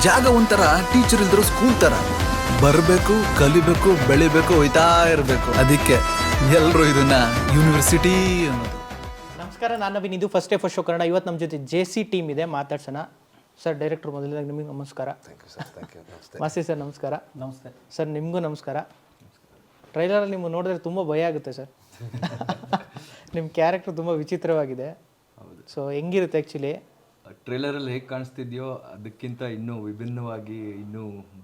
ಜಾಗ ಒಂಥರ, ಟೀಚರ್ ಇಲ್ದಿರೋ ಸ್ಕೂಲ್ ತರ. ಬರಬೇಕು, ಕಲಿಬೇಕು, ಬೆಳಿಬೇಕು, ಹೋಯ್ತಾ ಇರಬೇಕು. ಅದಕ್ಕೆ ಎಲ್ಲರೂ ಇದನ್ನ ಯೂನಿವರ್ಸಿಟಿ ಅನ್ನೋದು. ನಮಸ್ಕಾರ, ನಾನು ನವೀನ್. ಇದು first day first show Kannada. ಇವತ್ತು ನಮ್ಮ ಜೊತೆ JC ಟೀಮ್ ಇದೆ, ಮಾತಾಡ್ಸೋಣ. ಸರ್, ಡೈರೆಕ್ಟರ್ ಮೊದಲನೇದಾಗಿ ನಿಮಗೆ ನಮಸ್ಕಾರ. ಮಾಸ್ತಿ ಸರ್ ನಮಸ್ಕಾರ. ನಮಸ್ತೆ ಸರ್, ನಿಮಗೂ ನಮಸ್ಕಾರ. ಟ್ರೈಲರಲ್ಲಿ ನಿಮ್ಗೆ ನೋಡಿದ್ರೆ ತುಂಬ ಭಯ ಆಗುತ್ತೆ ಸರ್. ನಿಮ್ಮ ಕ್ಯಾರೆಕ್ಟರ್ ತುಂಬ ವಿಚಿತ್ರವಾಗಿದೆ. ಸೊ ಹೆಂಗಿರುತ್ತೆ ಆ್ಯಕ್ಚುಲಿ? ಟ್ರೇಲರಲ್ಲಿ ಹೇಗೆ ಕಾಣಿಸ್ತಿದ್ಯೋ ಅದಕ್ಕಿಂತ ಇನ್ನೂ ವಿಭಿನ್ನವಾಗಿ, ಇನ್ನೂ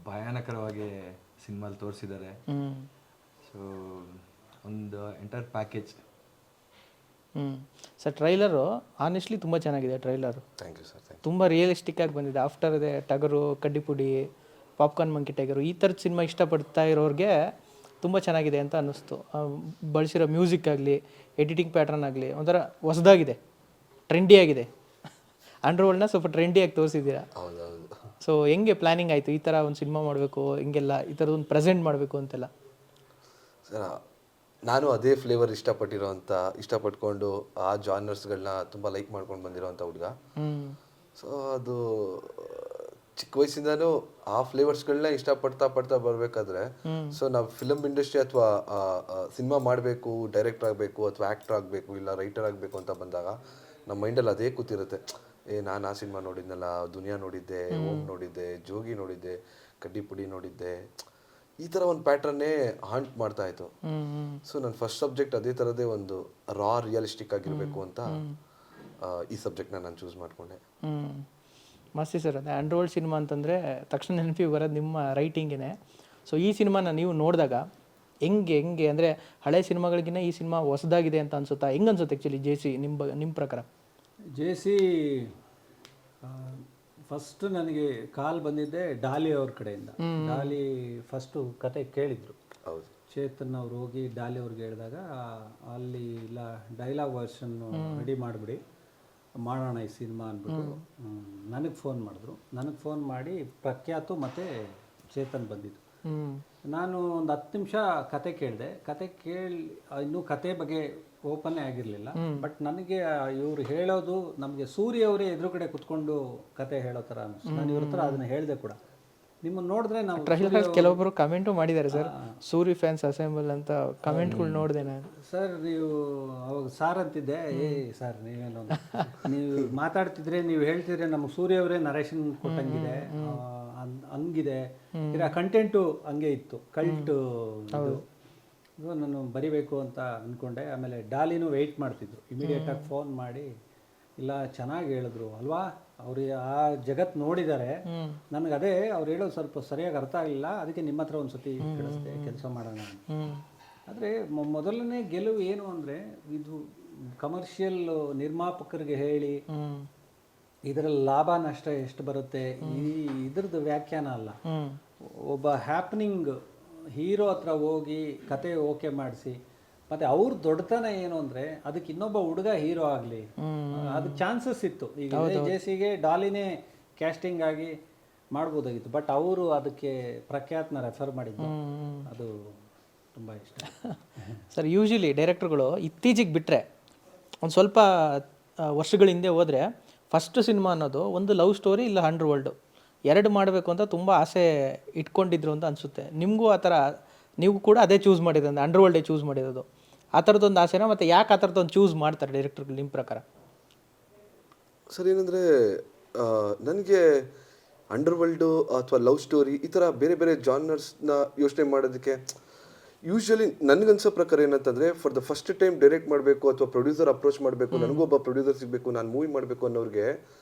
ಭಯಾನಕರವಾಗಿ ಸಿನಿಮಾಲಿ ತೋರಿಸಿದ್ದಾರೆ. ಸೊ ಒಂದು enter package. Sir, trailer honestly ತುಂಬ ಚೆನ್ನಾಗಿದೆ. Trailer thank you sir. ತುಂಬ ರಿಯಲಿಸ್ಟಿಕ್ ಆಗಿ ಬಂದಿದೆ. ಆಫ್ಟರ್ ಇದೆ ಟಗರು, ಕಡ್ಡಿಪುಡಿ, ಪಾಪ್ಕಾರ್ನ್ ಮಂಕಿ ಟೈಗರು, ಈ ಥರದ ಸಿನಿಮಾ ಇಷ್ಟಪಡ್ತಾ ಇರೋರಿಗೆ ತುಂಬ ಚೆನ್ನಾಗಿದೆ ಅಂತ ಅನ್ನಿಸ್ತು. ಬಳಸಿರೋ ಮ್ಯೂಸಿಕ್ ಆಗಲಿ, ಎಡಿಟಿಂಗ್ ಪ್ಯಾಟ್ರನ್ ಆಗಲಿ ಒಂಥರ ಹೊಸದಾಗಿದೆ, ಟ್ರೆಂಡಿಯಾಗಿದೆ. ಅಂಡರ್ವರ್ಲ್ಡ್ನ ಸ್ವಲ್ಪ ಟ್ರೆಂಡಿಯಾಗಿ ತೋರಿಸಿದ್ದೀರಾ. ಹೌದೌದು. ಸೊ ಹೆಂಗೆ ಪ್ಲ್ಯಾನಿಂಗ್ ಆಯಿತು ಈ ಥರ ಒಂದು ಸಿನಿಮಾ ಮಾಡಬೇಕು, ಹಿಂಗೆಲ್ಲ ಈ ಥರದೊಂದು ಪ್ರೆಸೆಂಟ್ ಮಾಡಬೇಕು ಅಂತೆಲ್ಲ? ಸರ್, ನಾನು ಅದೇ ಫ್ಲೇವರ್ ಇಷ್ಟಪಟ್ಕೊಂಡು ಆ ಜಾನರ್ಸ್ಗಳನ್ನ ತುಂಬ ಲೈಕ್ ಮಾಡ್ಕೊಂಡು ಬಂದಿರೋವಂಥ ಹುಡುಗ. ಸೊ ಅದು ಚಿಕ್ಕ ವಯಸ್ಸಿಂದನೂ ಆ ಫ್ಲೇವರ್ಸ್ಗಳನ್ನ ಇಷ್ಟಪಡ್ತಾ ಬರಬೇಕಾದ್ರೆ, ಸೊ ನಾವು ಫಿಲಮ್ ಇಂಡಸ್ಟ್ರಿ ಅಥವಾ ಸಿನಿಮಾ ಮಾಡಬೇಕು, ಡೈರೆಕ್ಟರ್ ಆಗಬೇಕು ಅಥವಾ ಆ್ಯಕ್ಟರ್ ಆಗಬೇಕು ಇಲ್ಲ ರೈಟರ್ ಆಗಬೇಕು ಅಂತ ಬಂದಾಗ ನಮ್ಮ ಮೈಂಡಲ್ಲಿ ಅದೇ ಕೂತಿರುತ್ತೆ. ನಾನು ಆ ಸಿನಿಮಾ ನೋಡಿದ್ನಲ್ಲ, ದುನಿಯಾ ನೋಡಿದ್ದೆ, ಓಂ ನೋಡಿದ್ದೆ, ಜೋಗಿ ನೋಡಿದ್ದೆ, ಕಡ್ಡಿಪುಡಿ ನೋಡಿದ್ದೆ, ಈ ಥರ ಒಂದು ಪ್ಯಾಟ್ರನ್ನೇ ಹಾಂಟ್ ಮಾಡ್ತಾ ಇತ್ತು. ಸೊ ನನ್ನ ಫಸ್ಟ್ ಸಬ್ಜೆಕ್ಟ್ ಅದೇ ಥರದೇ ಒಂದು ರಾ ರಿಯಲಿಸ್ಟಿಕ್ ಆಗಿರಬೇಕು ಅಂತ ಈ ಸಬ್ಜೆಕ್ಟ್ನ ನಾನು ಚೂಸ್ ಮಾಡಿಕೊಂಡೆ. ಮಸ್ತಿ ಸರ್. ಅದೇ ಅಂಡರ್ವರ್ಲ್ಡ್ ಸಿನಿಮಾ ಅಂತಂದರೆ ತಕ್ಷಣ ನೆನಪಿಗೆ ಬರೋದು ನಿಮ್ಮ ರೈಟಿಂಗೇ. ಸೊ ಈ ಸಿನಿಮಾನ ನೀವು ನೋಡಿದಾಗ ಹೆಂಗೆ ಅಂದರೆ ಹಳೆ ಸಿನಿಮಾಗಳಿಗಿಂತ ಈ ಸಿನಿಮಾ ಹೊಸದಾಗಿದೆ ಅಂತ ಅನ್ಸುತ್ತಾ? ಹೆಂಗೆ ಅನ್ಸುತ್ತೆ ಆ್ಯಕ್ಚುಲಿ JC ನಿಮ್ಮ ಪ್ರಕಾರ? JC ಫಸ್ಟ್ ನನಗೆ ಕಾಲ್ ಬಂದಿದ್ದೆ ಡಾಲಿ ಅವ್ರ ಕಡೆಯಿಂದ. ಡಾಲಿ ಫಸ್ಟು ಕತೆ ಕೇಳಿದರು. ಹೌದು. ಚೇತನ್ ಅವ್ರು ಹೋಗಿ ಡಾಲಿ ಅವ್ರಿಗೆ ಹೇಳಿದಾಗ, ಅಲ್ಲಿ ಇಲ್ಲ ಡೈಲಾಗ್ ವರ್ಷನ್ನು ರೆಡಿ ಮಾಡಿಬಿಡಿ, ಮಾಡೋಣ ಈ ಸಿನಿಮಾ ಅಂದ್ಬಿಟ್ಟು ನನಗೆ ಫೋನ್ ಮಾಡಿದ್ರು. ನನಗೆ ಫೋನ್ ಮಾಡಿ ಪ್ರಖ್ಯಾತು ಮತ್ತು ಚೇತನ್ ಬಂದಿದ್ದು. ನಾನು ಒಂದು 10 ನಿಮಿಷ ಕತೆ ಕೇಳಿದೆ. ಕತೆ ಕೇಳಿ ಇನ್ನೂ ಕತೆ ಬಗ್ಗೆ ಓಪನ್ನೇ ಆಗಿರಲಿಲ್ಲ. ಬಟ್ ನನಗೆ ಇವರು ಹೇಳೋದು ನಮಗೆ ಸೂರ್ಯ ಅವರೇ ಎದುರುಗಡೆ ಕುತ್ಕೊಂಡು ಕತೆ ಹೇಳೋ ಥರ ಅನಿಸ್ತು. ನಾನು ಇವ್ರ ಹತ್ರ ಅದನ್ನು ಹೇಳಿದೆ ಕೂಡ. ನಿಮ್ಮನ್ನು ನೋಡಿದ್ರೆ ನಾವು ಟ್ರೈಲರ್ ಕೆಲವೊಬ್ಬರು ಕಮೆಂಟು ಮಾಡಿದ್ದಾರೆ ಸರ್, ಸೂರ್ಯ ಫ್ಯಾನ್ಸ್ ಅಸೆಂಬಲ್ ಅಂತ ಕಮೆಂಟ್ಗಳು ನೋಡಿದೆ ನಾನು. ಸರ್, ನೀವು ಅವಾಗ ಸಾರ್ ಅಂತಿದ್ದೆ. ಸರ್, ನೀವೇನೋ ನೀವು ಮಾತಾಡ್ತಿದ್ರೆ, ನೀವು ಹೇಳ್ತಿದ್ರೆ ನಮಗೆ ಸೂರ್ಯ ಅವರೇ ನರೇಷನ್ ಕೊಟ್ಟಂಗಿದೆ, ಹಂಗಿದೆ. ಕಂಟೆಂಟು ಹಂಗೆ ಇತ್ತು, ಕಲ್ಟ್ ಇದು. ನಾನು ಬರಿಬೇಕು ಅಂತ ಅಂದ್ಕೊಂಡೆ. ಆಮೇಲೆ ಡಾಲಿನೂ ವೆಯ್ಟ್ ಮಾಡ್ತಿದ್ರು. ಇಮಿಡಿಯೇಟಾಗಿ ಫೋನ್ ಮಾಡಿ, ಇಲ್ಲ ಚೆನ್ನಾಗಿ ಹೇಳಿದ್ರು ಅಲ್ವಾ, ಅವ್ರು ಆ ಜಗತ್ತು ನೋಡಿದ್ದಾರೆ. ನನಗೆ ಅದೇ ಅವ್ರು ಹೇಳೋದು ಸ್ವಲ್ಪ ಸರಿಯಾಗಿ ಅರ್ಥ ಆಗಲಿಲ್ಲ, ಅದಕ್ಕೆ ನಿಮ್ಮ ಹತ್ರ ಒಂದು ಸತಿ ಕಳಿಸ್ದೆ, ಕೆಲಸ ಮಾಡೋಣ. ಆದರೆ ಮೊದಲನೇ ಗೆಲುವು ಏನು ಅಂದರೆ, ಇದು ಕಮರ್ಷಿಯಲ್ ನಿರ್ಮಾಪಕರಿಗೆ ಹೇಳಿ ಇದರಲ್ಲಿ ಲಾಭ ನಷ್ಟ ಎಷ್ಟು ಬರುತ್ತೆ ಇದ್ರದ್ದು ವ್ಯಾಖ್ಯಾನ ಅಲ್ಲ. ಒಬ್ಬ ಹ್ಯಾಪನಿಂಗ್ ಹೀರೋ ಹತ್ರ ಹೋಗಿ ಕತೆ ಓಕೆ ಮಾಡಿಸಿ, ಮತ್ತು ಅವ್ರ ದೊಡ್ಡತನ ಏನು ಅಂದರೆ ಅದಕ್ಕೆ ಇನ್ನೊಬ್ಬ ಹುಡುಗ ಹೀರೋ ಆಗಲಿ, ಅದಕ್ಕೆ ಚಾನ್ಸಸ್ ಇತ್ತು. ಈಗ JCಗೆ ಡಾಲಿನೇ ಕ್ಯಾಸ್ಟಿಂಗ್ ಆಗಿ ಮಾಡ್ಬೋದಾಗಿತ್ತು. ಬಟ್ ಅವರು ಅದಕ್ಕೆ ಪ್ರಖ್ಯಾತ್ನ ರೆಫರ್ ಮಾಡಿದ್ದು, ಅದು ತುಂಬ ಇಷ್ಟ. ಸರ್, ಯೂಶ್ವಲಿ ಡೈರೆಕ್ಟರ್ಗಳು ಇತ್ತೀಚೆಗೆ ಬಿಟ್ಟರೆ ಒಂದು ಸ್ವಲ್ಪ ವರ್ಷಗಳ ಹಿಂದೆ ಹೋದರೆ ಫಸ್ಟ್ ಸಿನಿಮಾ ಅನ್ನೋದು ಒಂದು ಲವ್ ಸ್ಟೋರಿ ಇಲ್ಲ ಅಂಡರ್ವರ್ಲ್ಡು ಎರಡು ಮಾಡಬೇಕು ಅಂತ ತುಂಬ ಆಸೆ ಇಟ್ಕೊಂಡಿದ್ರು ಅಂತ ಅನಿಸುತ್ತೆ. ನಿಮಗೂ ಆ ಥರ, ನೀವು ಕೂಡ ಅದೇ ಚೂಸ್ ಮಾಡಿದ್ರೆ ಅಂದರೆ ಅಂಡರ್ವರ್ಲ್ಡೇ ಚೂಸ್ ಮಾಡಿರೋದು, ಆ ಥರದ್ದೊಂದು ಆಸೆನ? ಮತ್ತು ಯಾಕೆ ಆ ಥರದ್ದೊಂದು ಚೂಸ್ ಮಾಡ್ತಾರೆ ಡೈರೆಕ್ಟರ್ಗಳು ನಿಮ್ಮ ಪ್ರಕಾರ? ಸರ್, ಏನಂದರೆ ನನಗೆ ಅಂಡರ್ವರ್ಲ್ಡು ಅಥವಾ ಲವ್ ಸ್ಟೋರಿ ಈ ಥರ ಬೇರೆ ಬೇರೆ ಜಾನರ್ಸ್ನ ಯೋಚನೆ ಮಾಡೋದಕ್ಕೆ ಯೂಶ್ವಲಿ ನನಗನ್ಸೋ ಪ್ರಕಾರ ಏನಂತಂದರೆ, for the first time direct ಮಾಡಬೇಕು ಅಥವಾ ಪ್ರೊಡ್ಯೂಸರ್ ಅಪ್ರೋಚ್ ಮಾಡಬೇಕು, ನನಗೊಬ್ಬ ಪ್ರೊಡ್ಯೂಸರ್ ಸಿಗಬೇಕು, ನಾನು ಮೂವಿ ಮಾಡಬೇಕು ಅನ್ನೋರಿಗೆ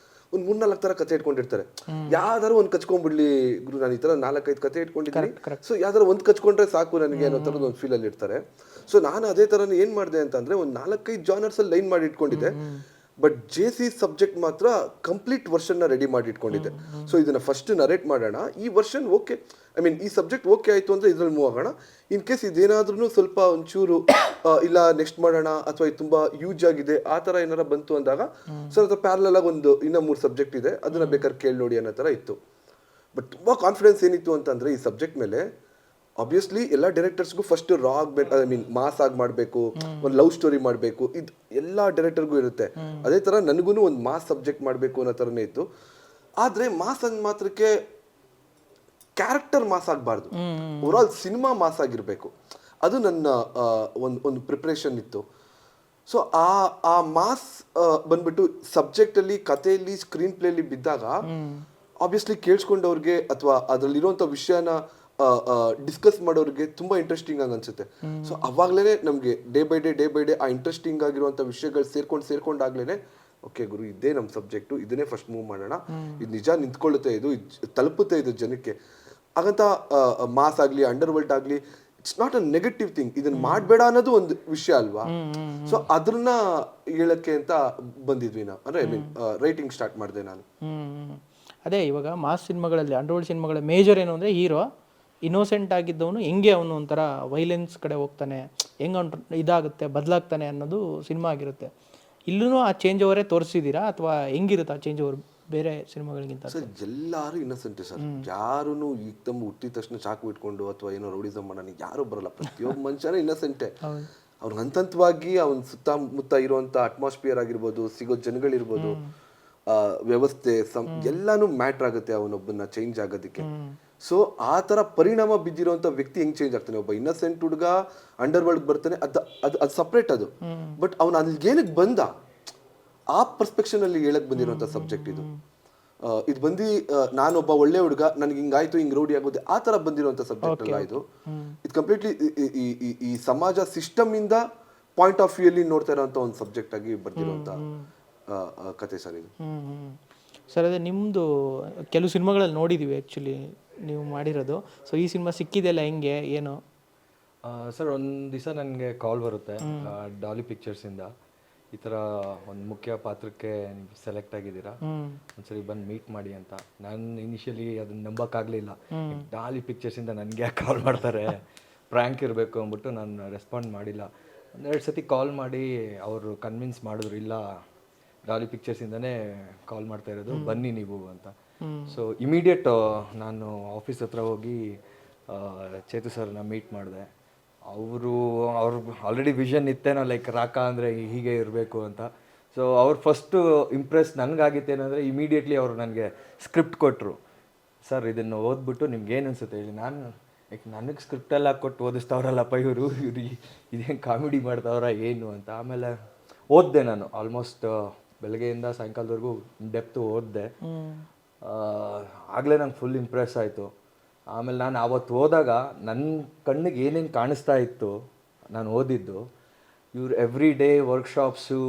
ಒಂದು 3-4 ಥರ ಕತೆ ಇಟ್ಕೊಂಡಿರ್ತಾರೆ. ಯಾವ್ದಾರು ಒಂದು ಕಚ್ಕೊಂಡ್ಬಿಡ್ಲಿ ಗುರು, ನಾನು ಈ ಥರ 4-5 ಕತೆ ಇಟ್ಕೊಂಡಿದ್ದೀನಿ, ಸೊ ಯಾವ್ದಾರು ಒಂದು ಕಚ್ಕೊಂಡ್ರೆ ಸಾಕು ನನಗೆ ಅನ್ನೋ ಥರದ ಒಂದು ಫೀಲಲ್ಲಿ ಇರ್ತಾರೆ. ಸೊ ನಾನು ಅದೇ ಥರನೇ ಏನು ಮಾಡಿದೆ ಅಂತಂದರೆ, ಒಂದು 4-5 ಜಾನರ್ಸಲ್ಲಿ ಲೈನ್ ಮಾಡಿ ಇಟ್ಕೊಂಡಿದ್ದೆ. ಬಟ್ JC ಸಬ್ಜೆಕ್ಟ್ ಮಾತ್ರ ಕಂಪ್ಲೀಟ್ ವರ್ಷನ್ನ ರೆಡಿ ಮಾಡಿ ಇಟ್ಕೊಂಡಿದ್ದೆ. ಸೊ ಇದನ್ನ ಫಸ್ಟ್ ನರೇಟ್ ಮಾಡೋಣ, ಈ ವರ್ಷನ್ ಓಕೆ, ಐ ಮೀನ್ ಈ ಸಬ್ಜೆಕ್ಟ್ ಓಕೆ ಆಯಿತು ಅಂದರೆ ಇದ್ರಲ್ಲಿ ಮೂವ್ ಆಗೋಣ. ಇನ್ ಕೇಸ್ ಇದೇನಾದ್ರೂ ಸ್ವಲ್ಪ ಒಂಚೂರು ಇಲ್ಲ ನೆಕ್ಸ್ಟ್ ಮಾಡೋಣ ಅಥವಾ ಇದು ತುಂಬ ಯೂಜ್ ಆಗಿದೆ ಆ ಥರ ಏನಾರ ಬಂತು ಅಂದಾಗ, ಸೊ ಅದು ಪ್ಯಾರಲಲ್ ಆಗಿ ಒಂದು ಇನ್ನೂ 3 ಸಬ್ಜೆಕ್ಟ್ ಇದೆ, ಅದನ್ನ ಬೇಕಾದ್ರೆ ಕೇಳಿ ನೋಡಿ ಅನ್ನೋ ಥರ ಇತ್ತು. ಬಟ್ ತುಂಬ ಕಾನ್ಫಿಡೆನ್ಸ್ ಏನಿತ್ತು ಅಂತಂದರೆ ಈ ಸಬ್ಜೆಕ್ಟ್ ಮೇಲೆ, ಆಬ್ವಿಯಸ್ಲಿ ಎಲ್ಲ ಡೈರೆಕ್ಟರ್ಸ್ಗೂ ಫಸ್ಟ್ ರಾ ಆಗಬೇಕು, ಐ ಮೀನ್ ಮಾಸ್ ಆಗಿ ಮಾಡಬೇಕು, ಒಂದು ಲವ್ ಸ್ಟೋರಿ ಮಾಡಬೇಕು, ಇದು ಎಲ್ಲ ಡೈರೆಕ್ಟರ್ಗೂ ಇರುತ್ತೆ. ಅದೇ ಥರ ನನಗೂ ಒಂದು ಮಾಸ್ ಸಬ್ಜೆಕ್ಟ್ ಮಾಡಬೇಕು ಅನ್ನೋ ಥರನೇ ಇತ್ತು. ಆದರೆ ಮಾಸ್ ಅಂದ ಮಾತ್ರಕ್ಕೆ ಕ್ಯಾರೆಕ್ಟರ್ ಮಾಸ್ ಆಗಬಾರ್ದು, ಓವರಾಲ್ ಸಿನಿಮಾ ಮಾಸ್ ಆಗಿರಬೇಕು. ಅದು ನನ್ನ ಒಂದು ಪ್ರಿಪ್ರೇಷನ್ ಇತ್ತು. ಸೊ ಆ ಮಾಸ್ ಬಂದ್ಬಿಟ್ಟು ಸಬ್ಜೆಕ್ಟಲ್ಲಿ, ಕಥೆಯಲ್ಲಿ, ಸ್ಕ್ರೀನ್ ಪ್ಲೇಲಿ ಬಿದ್ದಾಗ ಆಬ್ವಿಯಸ್ಲಿ ಕೇಳಿಸ್ಕೊಂಡವ್ರಿಗೆ ಅಥವಾ ಅದರಲ್ಲಿರುವಂಥ ವಿಷಯನ ಡಿಸ್ಕಸ್ ಮಾಡೋರಿಗೆ ತುಂಬ ಇಂಟ್ರೆಸ್ಟಿಂಗ್ ಆಗಿ ಅನ್ಸುತ್ತೆ. ಸೊ ಅವಾಗಲೇ ನಮಗೆ ಡೇ ಬೈ ಡೇ ಆ ಇಂಟ್ರೆಸ್ಟಿಂಗ್ ಆಗಿರುವಂಥ ವಿಷಯಗಳು ಸೇರ್ಕೊಂಡಾಗ್ಲೇ ಓಕೆ ಗುರು, ಇದೇ ನಮ್ಮ ಸಬ್ಜೆಕ್ಟು, ಇದನ್ನೇ ಫಸ್ಟ್ ಮೂವ್ ಮಾಡೋಣ, ಇದು ನಿಜ ನಿಂತ್ಕೊಳ್ಳುತ್ತೆ, ಇದು ತಲುಪುತ್ತೆ ಇದು ಜನಕ್ಕೆ. ಹಾಗಂತ ಮಾಸ್ ಆಗಲಿ ಅಂಡರ್ವರ್ಲ್ಡ್ ಆಗಲಿ it's not a negative thing, ಇದನ್ನ ಮಾಡಬೇಡ ಅನ್ನೋದು ಒಂದು ವಿಷಯ ಅಲ್ವಾ. ಸೊ ಅದನ್ನ ಹೇಳಕ್ಕೆ ಅಂತ ಬಂದಿದ್ವಿ ನಾವು, ಅಂದ್ರೆ ಐ ಮೀನ್ ರೈಟಿಂಗ್ ಸ್ಟಾರ್ಟ್ ಮಾಡಿದೆ ನಾನು. ಅದೇ ಇವಾಗ ಮಾಸ್ ಸಿನಿಮಾಗಳಲ್ಲಿ, ಅಂಡರ್ವರ್ಲ್ಡ್ ಸಿನಿಮಾಗಳ ಮೇಜರ್ ಏನು ಅಂದರೆ ಹೀರೋ ಇನ್ನೋಸೆಂಟ್ ಆಗಿದ್ದವನು ಹೆಂಗೆ ಅವನು ಒಂಥರ ವೈಲೆನ್ಸ್ ಕಡೆ ಹೋಗ್ತಾನೆ, ಹೆಂಗೆ ಅವ್ನು ಇದಾಗುತ್ತೆ ಬದಲಾಗ್ತಾನೆ ಅನ್ನೋದು ಸಿನಿಮಾ ಆಗಿರುತ್ತೆ. ಇಲ್ಲೂ ಆ ಚೇಂಜ್ ಓವರೇ ತೋರಿಸಿದ್ದೀರಾ ಅಥವಾ ಹೆಂಗಿರುತ್ತೆ ಆ ಚೇಂಜ್ ಓವರ್ ಬೇರೆ ಸಿನಿಮಾಗಳಿಗಿಂತ? ಸರ್ ಎಲ್ಲರೂ ಇನ್ನಸೆಂಟೇ ಸರ್, ಯಾರೂ ಈಗ ತಮ್ಮ ಹುಟ್ಟಿದ ತಕ್ಷಣ ಚಾಕು ಇಟ್ಕೊಂಡು ಅಥವಾ ಏನೋ ರೌಡಿಸಮ್ ಮಾಡೋಣ ಯಾರೂ ಬರಲ್ಲ. ಪ್ರತಿಯೊಬ್ಬ ಮನುಷ್ಯನೇ ಇನ್ನಸೆಂಟೇ. ಅವ್ನು ಹಂತವಾಗಿ ಅವನ ಸುತ್ತಮುತ್ತ ಇರುವಂಥ ಅಟ್ಮಾಸ್ಫಿಯರ್ ಆಗಿರ್ಬೋದು, ಸಿಗೋ ಜನಗಳಿರ್ಬೋದು, ವ್ಯವಸ್ಥೆ ಎಲ್ಲಾನು ಮ್ಯಾಟ್ರ್ ಆಗುತ್ತೆ ಅವನೊಬ್ಬನ ಚೇಂಜ್ ಆಗೋದಕ್ಕೆ. ಸೊ ಆ ಥರ ಪರಿಣಾಮ ಬಿದ್ದಿರುವಂಥ ವ್ಯಕ್ತಿ ಹೆಂಗೆ ಚೇಂಜ್ ಆಗ್ತಾನೆ? ಒಬ್ಬ ಇನ್ನಸೆಂಟ್ ಹುಡುಗ ಅಂಡರ್ವರ್ಲ್ಡ್ ಬರ್ತಾನೆ, ಅದು ಸಪ್ರೇಟ್ ಅದು. ಬಟ್ ಅವನು ಅಲ್ಲಿಗೆ ಏನಕ್ಕೆ ಬಂದ, ಆ ಪರ್ಸ್ಪೆಕ್ಷನ್ ಅಲ್ಲಿ ಹೇಳಕ್ ಬಂದಿರುವಂಥ ಸಬ್ಜೆಕ್ಟ್ ಇದು. ಇದು ಬಂದು ನಾನೊಬ್ಬ ಒಳ್ಳೆ ಹುಡುಗ, ನನಗೆ ಹಿಂಗಾಯ್ತು, ಹಿಂಗ್ ರೌಡಿ ಆಗೋದೆ, ಆ ಥರ ಬಂದಿರುವಂಥ ಸಬ್ಜೆಕ್ಟ್ ಅಲ್ಲ ಇದು. ಇದು ಕಂಪ್ಲೀಟ್ಲಿ ಈ ಸಮಾಜ ಸಿಸ್ಟಮ್ ಇಂದ ಪಾಯಿಂಟ್ ಆಫ್ ವ್ಯೂ ಅಲ್ಲಿ ನೋಡ್ತಾ ಇರೋಂಥ ಒಂದು ಸಬ್ಜೆಕ್ಟ್ ಆಗಿ ಬರ್ದಿರುವಂಥ ಕತೆ ಸರ್ ಇದು. ಸರ್ ಅದೇ ನಿಮ್ಮದು ಕೆಲವು ಸಿನಿಮಾಗಳಲ್ಲಿ ನೋಡಿದ್ದೀವಿ ಆ್ಯಕ್ಚುಲಿ ನೀವು ಮಾಡಿರೋದು. ಸೊ ಈ ಸಿನಿಮಾ ಸಿಕ್ಕಿದೆಲ್ಲ ಹೆಂಗೆ ಏನು? ಸರ್ ಒಂದು ದಿವಸ ನನಗೆ ಕಾಲ್ ಬರುತ್ತೆ ಡಾಲಿ ಪಿಕ್ಚರ್ಸಿಂದ, ಈ ಥರ ಒಂದು ಮುಖ್ಯ ಪಾತ್ರಕ್ಕೆ ನೀವು ಸೆಲೆಕ್ಟ್ ಆಗಿದ್ದೀರಾ, ಒಂದ್ಸರಿ ಬಂದು ಮೀಟ್ ಮಾಡಿ ಅಂತ. ನಾನು ಇನಿಷಿಯಲಿ ಅದನ್ನ ನಂಬೋಕ್ಕಾಗಲಿಲ್ಲ, ಡಾಲಿ ಪಿಕ್ಚರ್ಸಿಂದ ನನಗೆ ಯಾಕೆ ಕಾಲ್ ಮಾಡ್ತಾರೆ, ಪ್ರ್ಯಾಂಕ್ ಇರಬೇಕು ಅಂದ್ಬಿಟ್ಟು ನಾನು ರೆಸ್ಪಾಂಡ್ ಮಾಡಿಲ್ಲ. ಒಂದೆರಡು ಸತಿ ಕಾಲ್ ಮಾಡಿ ಅವರು ಕನ್ವಿನ್ಸ್ ಮಾಡಿದ್ರು, ಇಲ್ಲ ಡಾಲಿ ಪಿಕ್ಚರ್ಸಿಂದನೇ ಕಾಲ್ ಮಾಡ್ತಾ ಇರೋದು, ಬನ್ನಿ ನೀವು ಅಂತ. ಸೊ ಇಮಿಡಿಯೇಟ್ ನಾನು ಆಫೀಸ್ ಹತ್ರ ಹೋಗಿ ಚೇತು ಸರ್ನ ಮೀಟ್ ಮಾಡಿದೆ. ಅವ್ರು ಆಲ್ರೆಡಿ ವಿಷನ್ ಇತ್ತೇನೋ, ಲೈಕ್ ರಾಕ ಅಂದರೆ ಹೀಗೆ ಇರಬೇಕು ಅಂತ. ಸೊ ಅವ್ರು ಫಸ್ಟು ಇಂಪ್ರೆಸ್ ನನಗಾಗಿತ್ತೇನೆಂದರೆ ಇಮಿಡಿಯೇಟ್ಲಿ ಅವರು ನನಗೆ ಸ್ಕ್ರಿಪ್ಟ್ ಕೊಟ್ಟರು. ಸರ್ ಇದನ್ನು ಓದ್ಬಿಟ್ಟು ನಿಮ್ಗೆ ಏನು ಅನಿಸುತ್ತೆ ಹೇಳಿ. ನನಗೆ ಸ್ಕ್ರಿಪ್ಟೆಲ್ಲ ಕೊಟ್ಟು ಓದಿಸ್ತಾವ್ರಲ್ಲಪ್ಪ ಇವರು ಇದೇನು ಕಾಮಿಡಿ ಮಾಡ್ತಾವ್ರ ಏನು ಅಂತ. ಆಮೇಲೆ ಓದಿದೆ ನಾನು, ಆಲ್ಮೋಸ್ಟ್ ಬೆಳಗ್ಗೆಯಿಂದ ಸಾಯಂಕಾಲದವರೆಗೂ ಡೆಪ್ತು ಓದಿದೆ. ಆಗಲೇ ನಂಗೆ ಫುಲ್ ಇಂಪ್ರೆಸ್ ಆಯಿತು. ಆಮೇಲೆ ನಾನು ಆವತ್ತು ಹೋದಾಗ ನನ್ನ ಕಣ್ಣಿಗೆ ಏನೇನು ಕಾಣಿಸ್ತಾ ಇತ್ತು ನಾನು ಓದಿದ್ದು, ಇವ್ರು ಎವ್ರಿ ಡೇ ವರ್ಕ್ಶಾಪ್ಸು,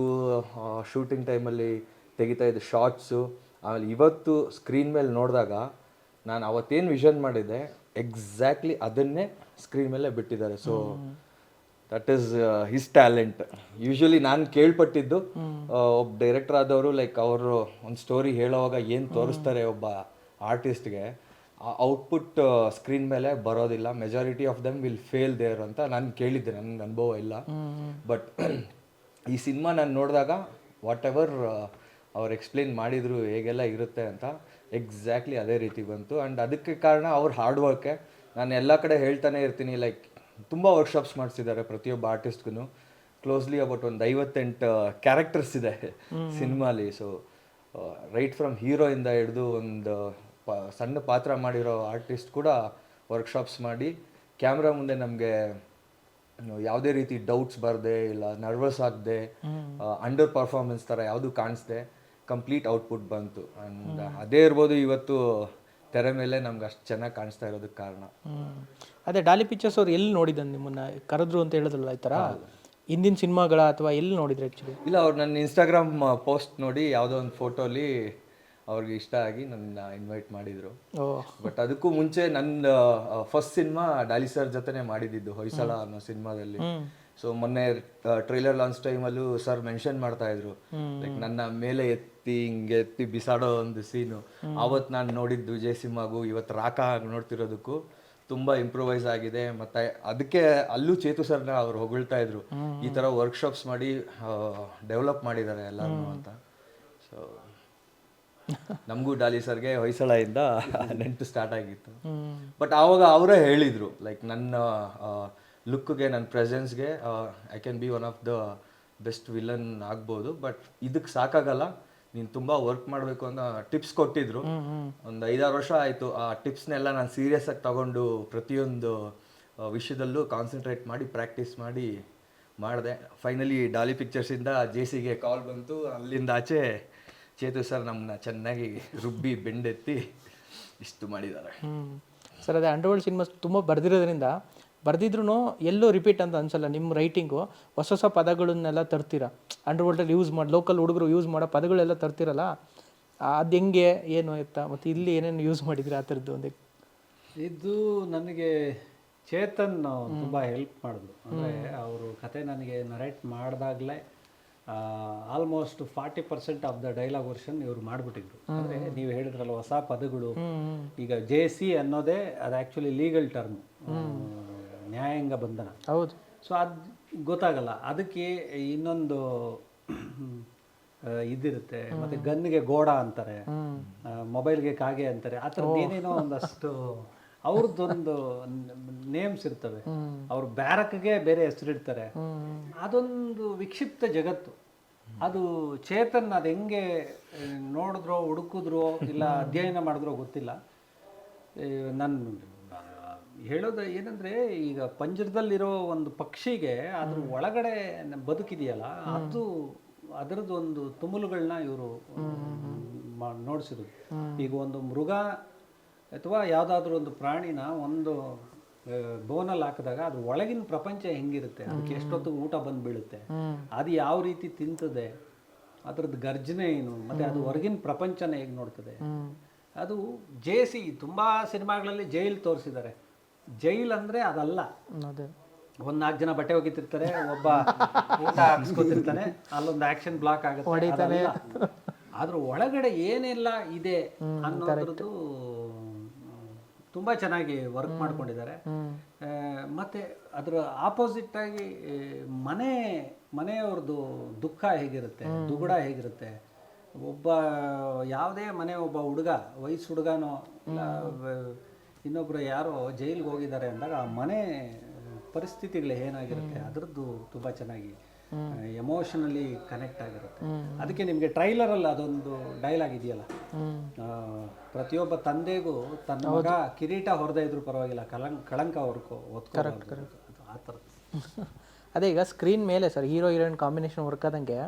ಶೂಟಿಂಗ್ ಟೈಮಲ್ಲಿ ತೆಗಿತಾ ಇದ್ದ ಶಾರ್ಟ್ಸು, ಆಮೇಲೆ ಇವತ್ತು ಸ್ಕ್ರೀನ್ ಮೇಲೆ ನೋಡಿದಾಗ ನಾನು ಅವತ್ತೇನು ವಿಷನ್ ಮಾಡಿದ್ದೆ ಎಕ್ಸಾಕ್ಟ್ಲಿ ಅದನ್ನೇ ಸ್ಕ್ರೀನ್ ಮೇಲೆ ಬಿಟ್ಟಿದ್ದಾರೆ. So that is his talent. Usually ನಾನು ಕೇಳ್ಪಟ್ಟಿದ್ದು ಒಬ್ಬ ಡೈರೆಕ್ಟರ್ ಆದವರು ಲೈಕ್ ಅವರು ಒಂದು ಸ್ಟೋರಿ ಹೇಳೋವಾಗ ಏನು ತೋರಿಸ್ತಾರೆ ಒಬ್ಬ ಆರ್ಟಿಸ್ಟ್ಗೆ, ಔಟ್ಪುಟ್ ಸ್ಕ್ರೀನ್ ಮೇಲೆ ಬರೋದಿಲ್ಲ, majority of them will fail there ಅಂತ ನಾನು ಕೇಳಿದ್ದೆ, ನನಗೆ ಅನುಭವ ಇಲ್ಲ. ಬಟ್ ಈ ಸಿನಿಮಾ ನಾನು ನೋಡಿದಾಗ ವಾಟ್ ಎವರ್ ಅವ್ರು ಎಕ್ಸ್ಪ್ಲೇನ್ ಮಾಡಿದರು ಹೇಗೆಲ್ಲ ಇರುತ್ತೆ ಅಂತ, ಎಕ್ಸಾಕ್ಟ್ಲಿ ಅದೇ ರೀತಿ ಬಂತು. ಆ್ಯಂಡ್ ಅದಕ್ಕೆ ಕಾರಣ ಅವ್ರ ಹಾರ್ಡ್ ವರ್ಕೆ. ನಾನು ಎಲ್ಲ ಕಡೆ ಹೇಳ್ತಾನೆ ಇರ್ತೀನಿ, ಲೈಕ್ ತುಂಬ ವರ್ಕ್ಶಾಪ್ಸ್ ಮಾಡಿಸಿದ್ದಾರೆ ಪ್ರತಿಯೊಬ್ಬ ಆರ್ಟಿಸ್ಟ್ಗೂ. ಕ್ಲೋಸ್ಲಿ ಅಬೌಟ್ ಒಂದು 58 ಕ್ಯಾರೆಕ್ಟರ್ಸ್ ಇದೆ ಸಿನಿಮಾಲಿ. ಸೊ ರೈಟ್ ಫ್ರಮ್ ಹೀರೋಯಿಂದ ಹಿಡಿದು ಒಂದು ಸಣ್ಣ ಪಾತ್ರ ಮಾಡಿರೋ ಆರ್ಟಿಸ್ಟ್ ಕೂಡ ವರ್ಕ್ಶಾಪ್ಸ್ ಮಾಡಿ ಕ್ಯಾಮ್ರಾ ಮುಂದೆ ನಮಗೆ ಯಾವುದೇ ರೀತಿ ಡೌಟ್ಸ್ ಬರದೆ, ಇಲ್ಲ ನರ್ವಸ್ ಆಗದೆ, ಅಂಡರ್ ಪರ್ಫಾರ್ಮೆನ್ಸ್ ಥರ ಯಾವುದೂ ಕಾಣಿಸ್ದೆ ಕಂಪ್ಲೀಟ್ ಔಟ್ಪುಟ್ ಬಂತು. ಆ್ಯಂಡ್ ಅದೇ ಇರ್ಬೋದು ಇವತ್ತು ತೆರೆ ಮೇಲೆ ನಮ್ಗೆ ಅಷ್ಟು ಚೆನ್ನಾಗಿ ಕಾಣಿಸ್ತಾ ಇರೋದಕ್ಕೆ ಕಾರಣ. ಅದೇ ಡಾಲಿ ಪಿಕ್ಚರ್ಸ್ ಅವ್ರು ಎಲ್ಲಿ ನೋಡಿದ್ದನ್ನು ನಿಮ್ಮನ್ನು ಕರೆದ್ರು ಅಂತ ಹೇಳಿದ್ರಲ್ಲ, ಈ ಥರ ಹಿಂದಿನ ಸಿನಿಮಾಗಳ ಅಥವಾ ಎಲ್ಲಿ ನೋಡಿದ್ರೆ ಆ್ಯಕ್ಚುಲಿ? ಇಲ್ಲ, ಅವ್ರು ನನ್ನ ಇನ್ಸ್ಟಾಗ್ರಾಮ್ ಪೋಸ್ಟ್ ನೋಡಿ ಯಾವುದೋ ಒಂದು ಫೋಟೋಲಿ ಅವ್ರಿಗೆ ಇಷ್ಟ ಆಗಿ ನನ್ನ ಇನ್ವೈಟ್ ಮಾಡಿದರು. ಬಟ್ ಅದಕ್ಕೂ ಮುಂಚೆ ನನ್ನ ಫಸ್ಟ್ ಸಿನಿಮಾ ಡಾಲಿ ಸರ್ ಜೊತೆನೇ ಮಾಡಿದ್ದು, ಹೊಯ್ಸಳ ಅನ್ನೋ ಸಿನಿಮಾದಲ್ಲಿ. ಸೊ ಮೊನ್ನೆ ಟ್ರೈಲರ್ ಲಾಂಚ್ ಟೈಮಲ್ಲೂ ಸರ್ ಮೆನ್ಷನ್ ಮಾಡ್ತಾ ಇದ್ರು, ಲೈಕ್ ನನ್ನ ಮೇಲೆ ಹಿಂಗೆ ಎತ್ತಿ ಬಿಸಾಡೋ ಒಂದು ಸೀನು. ಆವತ್ತು ನಾನು ನೋಡಿದ್ದು ವಿಜಯ್ ಸಿಂಹಗೂ ಇವತ್ತು ರಾಕ ನೋಡ್ತಿರೋದಕ್ಕೂ ತುಂಬ ಇಂಪ್ರೂವೈಸ್ ಆಗಿದೆ. ಮತ್ತು ಅದಕ್ಕೆ ಅಲ್ಲೂ ಚೇತು ಸರ್ನ ಅವ್ರು ಹೊಗಳ್ತಾ ಇದ್ರು, ಈ ಥರ ವರ್ಕ್ಶಾಪ್ಸ್ ಮಾಡಿ ಡೆವಲಪ್ ಮಾಡಿದ್ದಾರೆ ಎಲ್ಲರೂ ಅಂತ. ಸೊ ನಮಗೂ ಡಾಲಿ ಸರ್ಗೆ ಹೊಯ್ಸಳದಿಂದ ನೆಂಟು ಸ್ಟಾರ್ಟ್ ಆಗಿತ್ತು. ಬಟ್ ಆವಾಗ ಅವರೇ ಹೇಳಿದರು, ಲೈಕ್ ನನ್ನ ಲುಕ್ಗೆ, ನನ್ನ ಪ್ರೆಸೆನ್ಸ್ಗೆ I can be one of the best villain ಆಗ್ಬೋದು, ಬಟ್ ಇದಕ್ಕೆ ಸಾಕಾಗಲ್ಲ, ನೀನು ತುಂಬ ವರ್ಕ್ ಮಾಡಬೇಕು ಅಂತ ಟಿಪ್ಸ್ ಕೊಟ್ಟಿದ್ರು. ಒಂದು 5-6 ವರ್ಷ ಆಯಿತು ಆ ಟಿಪ್ಸ್ನೆಲ್ಲ ನಾನು ಸೀರಿಯಸ್ ಆಗಿ ತಗೊಂಡು ಪ್ರತಿಯೊಂದು ವಿಷಯದಲ್ಲೂ ಕಾನ್ಸಂಟ್ರೇಟ್ ಮಾಡಿ ಪ್ರಾಕ್ಟೀಸ್ ಮಾಡಿ ಮಾಡಿದೆ. ಫೈನಲಿ ಡಾಲಿ ಪಿಕ್ಚರ್ಸಿಂದ JCಗೆ ಕಾಲ್ ಬಂತು. ಅಲ್ಲಿಂದ ಆಚೆ ಚೇತು ಸರ್ ನಮ್ಮನ್ನ ಚೆನ್ನಾಗಿ ರುಬ್ಬಿ ಬೆಂಡೆತ್ತಿ ಇಷ್ಟು ಮಾಡಿದ್ದಾರೆ. ಸರ್ ಅದೇ ಅಂಡರ್ವರ್ಲ್ಡ್ ಸಿನಿಮಾ ತುಂಬ ಬರೆದಿರೋದ್ರಿಂದ ಬರೆದಿದ್ರು ಎಲ್ಲೂ ರಿಪೀಟ್ ಅಂತ ಅನ್ಸಲ್ಲ. ನಿಮ್ಮ ರೈಟಿಂಗು ಹೊಸ ಹೊಸ ಪದಗಳನ್ನೆಲ್ಲ ತರ್ತೀರಾ, ಅಂಡರ್ವರ್ಲ್ಡಲ್ಲಿ ಯೂಸ್ ಮಾಡಿ ಲೋಕಲ್ ಹುಡುಗರು ಯೂಸ್ ಮಾಡೋ ಪದಗಳೆಲ್ಲ ತರ್ತಿರಲ್ಲ, ಅದು ಹೆಂಗೆ ಏನು ಎತ್ತ ಮತ್ತು ಇಲ್ಲಿ ಏನೇನು ಯೂಸ್ ಮಾಡಿದ್ರಿ ಆ ಥರದ್ದು ಒಂದು? ಇದು ನನಗೆ ಚೇತನ್ ತುಂಬ ಹೆಲ್ಪ್ ಮಾಡಿದ್ರು. ಅಂದರೆ ಅವರು ಕತೆ ನನಗೆ ನರೇಟ್ ಮಾಡಿದಾಗಲೇ almost 40% of the dialogue version ಇವರು ಮಾಡಿಬಿಟ್ಟಿದ್ರು. ಅಂದರೆ ನೀವು ಹೇಳಿದ್ರಲ್ಲ ಹೊಸ ಪದಗಳು, ಈಗ JC ಅನ್ನೋದೇ ಅದು ಆ್ಯಕ್ಚುಲಿ ಲೀಗಲ್ ಟರ್ಮ್, ನ್ಯಾಯಾಂಗ ಬಂಧನ. ಹೌದು. ಸೊ ಅದು ಗೊತ್ತಾಗಲ್ಲ, ಅದಕ್ಕೆ ಇನ್ನೊಂದು ಇದಿರುತ್ತೆ. ಮತ್ತು ಗನ್ಗೆ ಗೋಡ ಅಂತಾರೆ, ಮೊಬೈಲ್ಗೆ ಕಾಗೆ ಅಂತಾರೆ, ಆ ಥರದ್ದು ಏನೇನೋ ಒಂದಷ್ಟು ಅವ್ರದ್ದೊಂದು ನೇಮ್ಸ್ ಇರ್ತವೆ. ಅವ್ರ ಬ್ಯಾರಕ್ಗೆ ಬೇರೆ ಹೆಸರಿಡ್ತಾರೆ. ಅದೊಂದು ವಿಕ್ಷಿಪ್ತ ಜಗತ್ತು. ಅದು ಚೇತನ್ ಅದು ಹೆಂಗೆ ನೋಡಿದ್ರೋ ಹುಡುಕಿದ್ರೋ ಇಲ್ಲ ಅಧ್ಯಯನ ಮಾಡಿದ್ರೋ ಗೊತ್ತಿಲ್ಲ. ನಾನು ಹೇಳೋದು ಏನಂದರೆ, ಈಗ ಪಂಜರದಲ್ಲಿರೋ ಒಂದು ಪಕ್ಷಿಗೆ ಅದ್ರ ಒಳಗಡೆ ಬದುಕಿದೆಯಲ್ಲ, ಅದು ಅದರದ್ದು ಒಂದು ತುಮುಲುಗಳನ್ನ ಇವರು ನೋಡಿಸಿದ್ರು. ಈಗ ಒಂದು ಮೃಗ ಅಥವಾ ಯಾವುದಾದ್ರೂ ಒಂದು ಪ್ರಾಣಿನ ಒಂದು ಬೋನಲ್ಲಿ ಹಾಕಿದಾಗ ಅದ್ರ ಒಳಗಿನ ಪ್ರಪಂಚ ಹೆಂಗಿರುತ್ತೆ, ಅದಕ್ಕೆ ಎಷ್ಟೊತ್ತು ಊಟ ಬಂದು ಬೀಳುತ್ತೆ, ಅದು ಯಾವ ರೀತಿ ತಿಂತದೆ, ಅದರದ್ದು ಗರ್ಜನೆ ಏನು, ಮತ್ತು ಅದು ಹೊರಗಿನ ಪ್ರಪಂಚನ ಹೇಗೆ ನೋಡ್ತದೆ. ಅದು JC ತುಂಬ ಸಿನಿಮಾಗಳಲ್ಲಿ ಜೈಲ್ ತೋರಿಸಿದ್ದಾರೆ. ಜೈಲ್ ಅಂದರೆ ಅದಲ್ಲ. ಒಂದು 4 ಜನ ಬಟ್ಟೆ ಒಗಿತಿರ್ತಾರೆ, ಒಬ್ಬ ಊಟ ಹಾಕ್ಸ್ಕೊತಿರ್ತಾನೆ, ಅಲ್ಲೊಂದು ಆಕ್ಷನ್ ಬ್ಲಾಕ್ ಆಗುತ್ತೆ. ಅದ್ರ ಒಳಗಡೆ ಏನೆಲ್ಲ ಇದೆ ಅನ್ನೋದ್ರದ್ದು ತುಂಬ ಚೆನ್ನಾಗಿ ವರ್ಕ್ ಮಾಡ್ಕೊಂಡಿದ್ದಾರೆ. ಮತ್ತು ಅದರ ಆಪೋಸಿಟ್ ಆಗಿ ಮನೆಯವ್ರದ್ದು ದುಃಖ ಹೇಗಿರುತ್ತೆ, ದುಗುಡ ಹೇಗಿರುತ್ತೆ. ಒಬ್ಬ ಯಾವುದೇ ಮನೆ ಒಬ್ಬ ಹುಡುಗ, ವಯಸ್ಸು ಹುಡುಗನೋ ಇಲ್ಲ ಇನ್ನೊಬ್ಬರು ಯಾರೋ ಜೈಲಿಗೆ ಹೋಗಿದ್ದಾರೆ ಅಂದಾಗ ಆ ಮನೆ ಪರಿಸ್ಥಿತಿಗಳು ಏನಾಗಿರುತ್ತೆ ಅದರದ್ದು ತುಂಬ ಚೆನ್ನಾಗಿ ಎಮೋಷನಲಿ ಕನೆಕ್ಟ್ ಆಗಿರುತ್ತೆ. ಅದಕ್ಕೆ ನಿಮಗೆ ಟ್ರೈಲರಲ್ಲಿ ಅದೊಂದು ಡೈಲಾಗ್ ಇದೆಯಲ್ಲ, ಪ್ರತಿಯೊಬ್ಬ ತಂದೆಗೂ ತನ್ನ ಮಗ ಕಿರೀಟ ಹೊರದೇ ಇದ್ರೂ ಪರವಾಗಿಲ್ಲ, ಕಳಂಕ ಹೊತ್ಕೊಂಡು ಆ ಥರದ್ದು. ಅದೇ ಈಗ ಸ್ಕ್ರೀನ್ ಮೇಲೆ sir hero heroine combination work ಆದಂಗೆ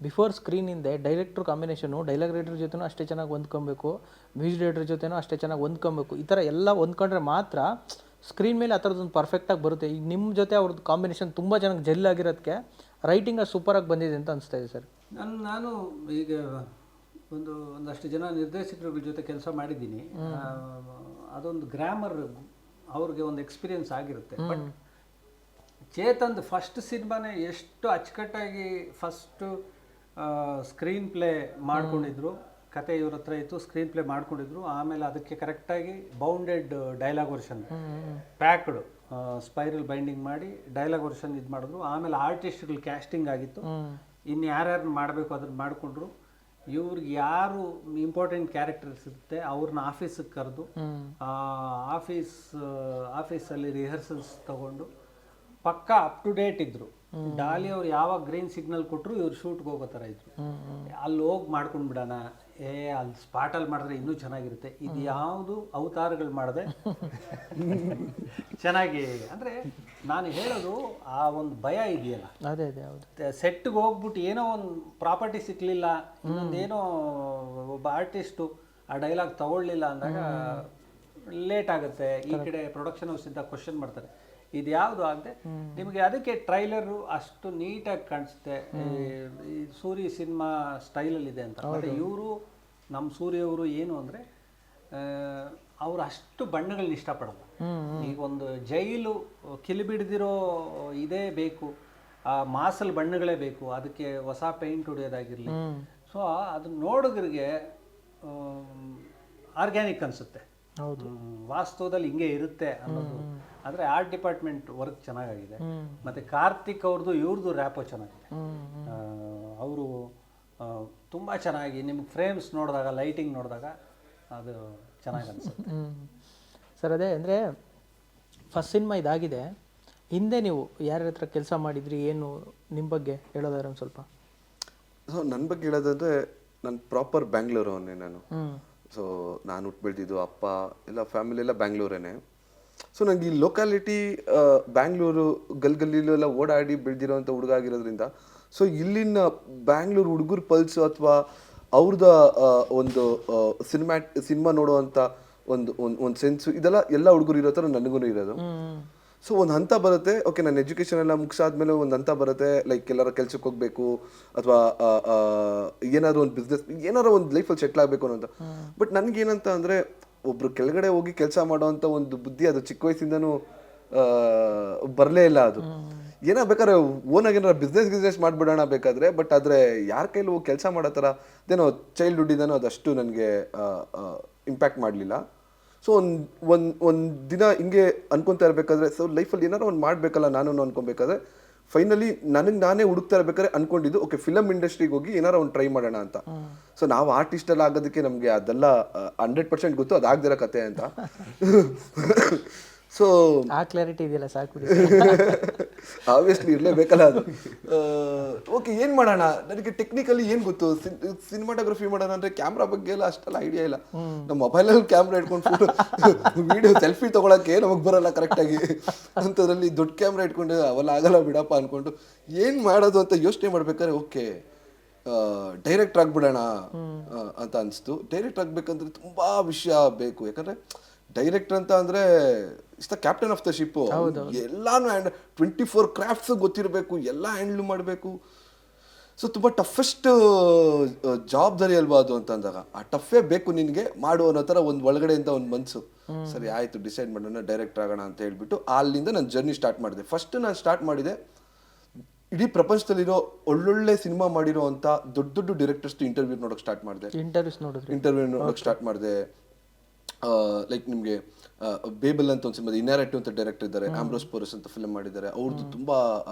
ಬಿಫೋರ್ ಸ್ಕ್ರೀನಿಂದೆ ಡೈರೆಕ್ಟ್ರ್ ಕಾಂಬಿನೇಷನು, ಡೈಲಾಗ್ ರೈಟರ್ ಜೊತೆನೂ ಅಷ್ಟೇ ಚೆನ್ನಾಗಿ ಹೊಂದ್ಕೊಬೇಕು, ಮ್ಯೂಸಿಕ್ ಡೈರೆಕ್ಟರ್ ಜೊತೆನೂ ಅಷ್ಟೇ ಚೆನ್ನಾಗಿ ಹೊಂದ್ಕೊಬೇಕು. ಈ ಥರ ಎಲ್ಲ ಹೊಂದ್ಕೊಂಡ್ರೆ ಮಾತ್ರ ಸ್ಕ್ರೀನ್ ಮೇಲೆ ಆ ಥರದ್ದೊಂದು ಪರ್ಫೆಕ್ಟಾಗಿ ಬರುತ್ತೆ. ಈಗ ನಿಮ್ಮ ಜೊತೆ ಅವ್ರದ್ದು ಕಾಂಬಿನೇಷನ್ ತುಂಬ ಚೆನ್ನಾಗಿ ಜೆಲ್ ಆಗಿರೋದಕ್ಕೆ ರೈಟಿಂಗ್ ಅದು ಸೂಪರಾಗಿ ಬಂದಿದೆ ಅಂತ ಅನಿಸ್ತಾ ಇದೆ ಸರ್. ನಾನು ಈಗ ಒಂದಷ್ಟು ಜನ ನಿರ್ದೇಶಕರುಗಳ ಜೊತೆ ಕೆಲಸ ಮಾಡಿದ್ದೀನಿ. ಅದೊಂದು ಗ್ರಾಮರ್ ಅವ್ರಿಗೆ ಒಂದು ಎಕ್ಸ್ಪೀರಿಯನ್ಸ್ ಆಗಿರುತ್ತೆ. ಬಟ್ ಚೇತನ್ದು ಫಸ್ಟ್ ಸಿನಿಮಾನೇ ಎಷ್ಟು ಅಚ್ಚುಕಟ್ಟಾಗಿ ಫಸ್ಟು ಸ್ಕ್ರೀನ್ ಪ್ಲೇ ಮಾಡ್ಕೊಂಡಿದ್ರು, ಕತೆ ಇವ್ರ ಹತ್ರ ಇತ್ತು, ಸ್ಕ್ರೀನ್ ಪ್ಲೇ ಮಾಡ್ಕೊಂಡಿದ್ರು. ಆಮೇಲೆ ಅದಕ್ಕೆ ಕರೆಕ್ಟಾಗಿ bounded dialogue version packed spiral binding ಮಾಡಿ ಡೈಲಾಗ್ ವರ್ಷನ್ ಇದು ಮಾಡಿದ್ರು. ಆಮೇಲೆ ಆರ್ಟಿಸ್ಟ್ಗಳು ಕ್ಯಾಸ್ಟಿಂಗ್ ಆಗಿತ್ತು, ಇನ್ನು ಯಾರ್ಯಾರು ಮಾಡಬೇಕು ಅದನ್ನು ಮಾಡಿಕೊಂಡ್ರು. ಇವ್ರಿಗೆ ಯಾರು ಇಂಪಾರ್ಟೆಂಟ್ ಕ್ಯಾರೆಕ್ಟರ್ಸ್ ಇರುತ್ತೆ ಅವ್ರನ್ನ ಆಫೀಸಿಗೆ ಕರೆದು ಆಫೀಸಲ್ಲಿ ರಿಹರ್ಸಲ್ಸ್ ತಗೊಂಡು ಪಕ್ಕಾ ಅಪ್ ಟು ಡೇಟ್ ಇದ್ರು. ಡಾಲಿ ಅವ್ರು ಯಾವಾಗ ಗ್ರೀನ್ ಸಿಗ್ನಲ್ ಕೊಟ್ಟರು ಇವ್ರು ಶೂಟ್ಗೆ ಹೋಗೋ ಥರ ಇದ್ರು. ಅಲ್ಲಿ ಹೋಗಿ ಮಾಡ್ಕೊಂಡು ಬಿಡೋಣ, ಅಲ್ಲಿ ಸ್ಪಾಟಲ್ಲಿ ಮಾಡಿದ್ರೆ ಇನ್ನೂ ಚೆನ್ನಾಗಿರುತ್ತೆ, ಇದು ಯಾವುದು ಅವತಾರಗಳು ಮಾಡಿದೆ ಚೆನ್ನಾಗಿ. ಅಂದರೆ ನಾನು ಹೇಳೋದು ಆ ಒಂದು ಭಯ ಇದೆಯಲ್ಲ, ಅದೇ ಅದೇ ಹೌದು. ಸೆಟ್ಗೆ ಹೋಗ್ಬಿಟ್ಟು ಏನೋ ಒಂದು ಪ್ರಾಪರ್ಟಿ ಸಿಕ್ಕಲಿಲ್ಲ, ಇನ್ನೊಂದೇನೋ ಒಬ್ಬ ಆರ್ಟಿಸ್ಟು ಆ ಡೈಲಾಗ್ ತಗೊಳ್ಳಿಲ್ಲ ಅಂದಾಗ ಲೇಟ್ ಆಗುತ್ತೆ. ಈ ಕಡೆ ಪ್ರೊಡಕ್ಷನ್ ಹೌಸಿಂದ ಕ್ವಶನ್ ಮಾಡ್ತಾರೆ, ಇದು ಯಾವುದು ಆಗದೆ ನಿಮಗೆ. ಅದಕ್ಕೆ ಟ್ರೈಲರು ಅಷ್ಟು ನೀಟಾಗಿ ಕಾಣಿಸುತ್ತೆ, ಈ ಸೂರಿ ಸಿನಿಮಾ ಸ್ಟೈಲಲ್ಲಿದೆ ಅಂತ. ಮತ್ತು ಇವರು ನಮ್ಮ ಸೂರ್ಯವರು ಏನು ಅಂದರೆ ಅವರು ಅಷ್ಟು ಬಣ್ಣಗಳನ್ನ ಇಷ್ಟಪಡಲ್ಲ. ಈಗ ಒಂದು ಜೈಲು ಕಿಲಿಬಿಡ್ದಿರೋ ಇದೇ ಬೇಕು, ಆ ಮಾಸಲ್ ಬಣ್ಣಗಳೇ ಬೇಕು, ಅದಕ್ಕೆ ಹೊಸ ಪೇಂಟ್ ಹೊಡೆಯೋದಾಗಿರಲಿ. ಸೊ ಅದು ನೋಡೋದ್ರಿಗೆ ಆರ್ಗ್ಯಾನಿಕ್ ಅನಿಸುತ್ತೆ, ವಾಸ್ತವದಲ್ಲಿ ಹಿಂಗೆ ಇರುತ್ತೆ ಅನ್ನೋದು. ಆದರೆ ಆರ್ಟ್ ಡಿಪಾರ್ಟ್ಮೆಂಟ್ ವರ್ಕ್ ಚೆನ್ನಾಗಿದೆ. ಮತ್ತು ಕಾರ್ತಿಕ್ ಅವ್ರದ್ದು ಇವ್ರದ್ದು ರ್ಯಾಪೋ ಚೆನ್ನಾಗಿದೆ. ಅವರು ತುಂಬ ಚೆನ್ನಾಗಿ ನಿಮ್ಗೆ ಫ್ರೇಮ್ಸ್ ನೋಡಿದಾಗ, ಲೈಟಿಂಗ್ ನೋಡಿದಾಗ ಅದು ಚೆನ್ನಾಗಿ ಅನಿಸುತ್ತೆ ಸರ್. ಅದೇ ಅಂದರೆ ಫಸ್ಟ್ ಸಿನಿಮಾ ಇದಾಗಿದೆ, ಹಿಂದೆ ನೀವು ಯಾರ್ಯಾರ ಹತ್ರ ಕೆಲಸ ಮಾಡಿದ್ರಿ, ಏನು ನಿಮ್ಮ ಬಗ್ಗೆ ಹೇಳೋದಾದ್ರೆ ಒಂದು ಸ್ವಲ್ಪ? ನನ್ನ ಬಗ್ಗೆ ಹೇಳೋದಂದರೆ ನಾನು ಪ್ರಾಪರ್ ಬ್ಯಾಂಗ್ಳೂರವನ್ನೇ ನಾನು. ಸೊ ನಾನು ಹುಟ್ಟು ಬೆಳೆದಿದ್ದು ಅಪ್ಪ ಎಲ್ಲ ಫ್ಯಾಮಿಲಿ ಎಲ್ಲ ಬ್ಯಾಂಗ್ಳೂರೇನೆ. ಸೊ ನನಗೆ ಈ ಲೊಕ್ಯಾಲಿಟಿ ಬ್ಯಾಂಗ್ಳೂರು ಗಲ್ಲಿಗಲ್ಲಿಲೂ ಎಲ್ಲ ಓಡಾಡಿ ಬೆಳೆದಿರೋಂಥ ಹುಡುಗ ಆಗಿರೋದ್ರಿಂದ ಸೊ ಇಲ್ಲಿನ ಬ್ಯಾಂಗ್ಳೂರು ಹುಡುಗರ ಪಲ್ಸು ಅಥವಾ ಅವ್ರದ ಒಂದು ಸಿನಿಮಾ ನೋಡುವಂಥ ಒಂದು ಸೆನ್ಸು ಇದೆಲ್ಲ ಎಲ್ಲ ಹುಡುಗರು ಇರೋ ಥರ ನನಗೂ ಇರೋದು. ಸೊ ಒಂದು ಹಂತ ಬರುತ್ತೆ, ಓಕೆ ನನ್ನ ಎಜುಕೇಷನ್ ಎಲ್ಲ ಮುಗಿಸಾದ್ಮೇಲೆ ಒಂದು ಹಂತ ಬರುತ್ತೆ, ಲೈಕ್ ಎಲ್ಲರ ಕೆಲ್ಸಕ್ಕೆ ಹೋಗ್ಬೇಕು ಅಥವಾ ಏನಾದ್ರು ಒಂದು ಬಿಸ್ನೆಸ್ ಏನಾದ್ರು ಒಂದು ಲೈಫಲ್ಲಿ ಸೆಟ್ಲ್ ಆಗಬೇಕು ಅನ್ನೋಂಥ. ಬಟ್ ನನಗೇನಂತ ಅಂದರೆ ಒಬ್ರು ಕೆಳಗಡೆ ಹೋಗಿ ಕೆಲಸ ಮಾಡೋವಂಥ ಒಂದು ಬುದ್ಧಿ ಅದು ಚಿಕ್ಕ ವಯಸ್ಸಿಂದನೂ ಬರಲೇ ಇಲ್ಲ. ಅದು ಏನೋ ಬೇಕಾದ್ರೆ ಓನಾಗಿ ಏನಾರ ಬಿಸ್ನೆಸ್ ಮಾಡಿಬಿಡೋಣ ಬೇಕಾದ್ರೆ, ಬಟ್ ಆದರೆ ಯಾರ ಕೈಲಿ ಹೋಗಿ ಕೆಲಸ ಮಾಡೋ ಥರ ಅದೇನೋ ಚೈಲ್ಡ್ಹುಡ್ಡಿಂದನೂ ಅದಷ್ಟು ನನಗೆ ಇಂಪ್ಯಾಕ್ಟ್ ಮಾಡಲಿಲ್ಲ. ಸೊ ಒಂದು ದಿನ ಹಿಂಗೆ ಅನ್ಕೊತಾ ಇರಬೇಕಾದ್ರೆ ಸೊ ಲೈಫಲ್ಲಿ ಏನಾರು ಒಂದು ಮಾಡಬೇಕಲ್ಲ ನಾನು ಅನ್ಕೊಬೇಕಾದ್ರೆ ಫೈನಲಿ ನನಗೆ ನಾನೇ ಹುಡುಕ್ತಾ ಇರ್ಬೇಕಾದ್ರೆ ಅನ್ಕೊಂಡಿದ್ದು ಓಕೆ ಫಿಲಮ್ ಇಂಡಸ್ಟ್ರಿಗೆ ಹೋಗಿ ಏನಾರು ಒಂದು ಟ್ರೈ ಮಾಡೋಣ ಅಂತ. ಸೊ ನಾವು ಆರ್ಟಿಸ್ಟ್ ಎಲ್ಲ ಆಗೋದಕ್ಕೆ ನಮಗೆ ಅದೆಲ್ಲ 100% ಗೊತ್ತು, ಅದಾಗದಿರೋ ಕತೆ ಅಂತ. ಸೊ ಆ ಕ್ಲಾರಿಟಿ ಇದೆಯಲ್ಲ ಸಾಕು. ಆಬ್ವಿಯಸ್ಲಿ ಇರಲೇಬೇಕಲ್ಲ ಅದು. ಓಕೆ ಏನು ಮಾಡೋಣ, ನನಗೆ ಟೆಕ್ನಿಕಲಿ ಏನು ಗೊತ್ತು, ಸಿನಿಮಾಟೋಗ್ರಫಿ ಮಾಡೋಣ ಅಂದರೆ ಕ್ಯಾಮ್ರಾ ಬಗ್ಗೆ ಎಲ್ಲ ಅಷ್ಟೆಲ್ಲ ಐಡಿಯಾ ಇಲ್ಲ. ನಮ್ಮ ಮೊಬೈಲಲ್ಲಿ ಕ್ಯಾಮ್ರಾ ಇಟ್ಕೊಂಡು ವಿಡಿಯೋ ಸೆಲ್ಫಿ ತೊಗೊಳಕ್ಕೆ ನಮಗೆ ಬರೋಲ್ಲ ಕರೆಕ್ಟಾಗಿ. ಅಂಥದ್ರಲ್ಲಿ ದೊಡ್ಡ ಕ್ಯಾಮ್ರಾ ಇಟ್ಕೊಂಡು ಅವೆಲ್ಲ ಆಗಲ್ಲ ಬಿಡಪ್ಪ ಅಂದ್ಕೊಂಡು ಏನು ಮಾಡೋದು ಅಂತ ಯೋಚನೆ ಮಾಡ್ಬೇಕಾದ್ರೆ ಓಕೆ ಡೈರೆಕ್ಟ್ ಆಗ್ಬಿಡೋಣ ಅಂತ ಅನಿಸ್ತು. ಡೈರೆಕ್ಟ್ ಆಗಬೇಕಂದ್ರೆ ತುಂಬ ವಿಷಯ ಬೇಕು, ಯಾಕಂದರೆ ಡೈರೆಕ್ಟರ್ ಅಂತ ಅಂದರೆ is the captain of the ship. ಎಲ್ಲಾನು 24 ಕ್ರಾಫ್ಟ್ಸ್ ಗೊತ್ತಿರಬೇಕು, ಎಲ್ಲ ಹ್ಯಾಂಡ್ಲ್ ಮಾಡಬೇಕು. ಸೊ ತುಂಬ ಟಫೆಸ್ಟ್ ಜವಾಬ್ದಾರಿ ಅಲ್ವಾ ಅದು ಅಂತ ಅಂದಾಗ ಆ ಟಫೇ ಬೇಕು ನಿನಗೆ ಮಾಡು ಅನ್ನೋ ಥರ ಒಂದು ಒಳಗಡೆಯಿಂದ ಒಂದು ಮನಸ್ಸು. ಸರಿ ಆಯಿತು ಡಿಸೈಡ್ ಮಾಡೋಣ ಡೈರೆಕ್ಟರ್ ಆಗೋಣ ಅಂತ ಹೇಳ್ಬಿಟ್ಟು ಅಲ್ಲಿಂದ ನಾನು ಜರ್ನಿ ಸ್ಟಾರ್ಟ್ ಮಾಡಿದೆ. ಫಸ್ಟ್ ನಾನು ಸ್ಟಾರ್ಟ್ ಮಾಡಿದೆ ಇಡೀ ಪ್ರಪಂಚದಲ್ಲಿರೋ ಒಳ್ಳೊಳ್ಳೆ ಸಿನಿಮಾ ಮಾಡಿರೋ ಅಂತ ದೊಡ್ಡ ದೊಡ್ಡ ಡೈರೆಕ್ಟರ್ಸ್ ಇಂಟರ್ವ್ಯೂ ನೋಡೋಕೆ ಸ್ಟಾರ್ಟ್ ಮಾಡಿದೆ. ಇಂಟರ್ವ್ಯೂ ನೋಡೋಕೆ ಸ್ಟಾರ್ಟ್ ಮಾಡಿದೆ. ಲೈಕ್ ನಿಮಗೆ ಬೇಬಲ್ ಅಂತ ಒಂದು ಸಿನಿಮಾ ಇನ್ಯಾರೆಟಿವ್ ಅಂತ ಡೈರೆಕ್ಟರ್ ಇದ್ದಾರೆ, ಆಂಬ್ರೋಸ್ ಪೋರಸ್ ಅಂತ ಫಿಲ್ಮ್ ಮಾಡಿದ್ದಾರೆ. ಅವ್ರದ್ದು ತುಂಬ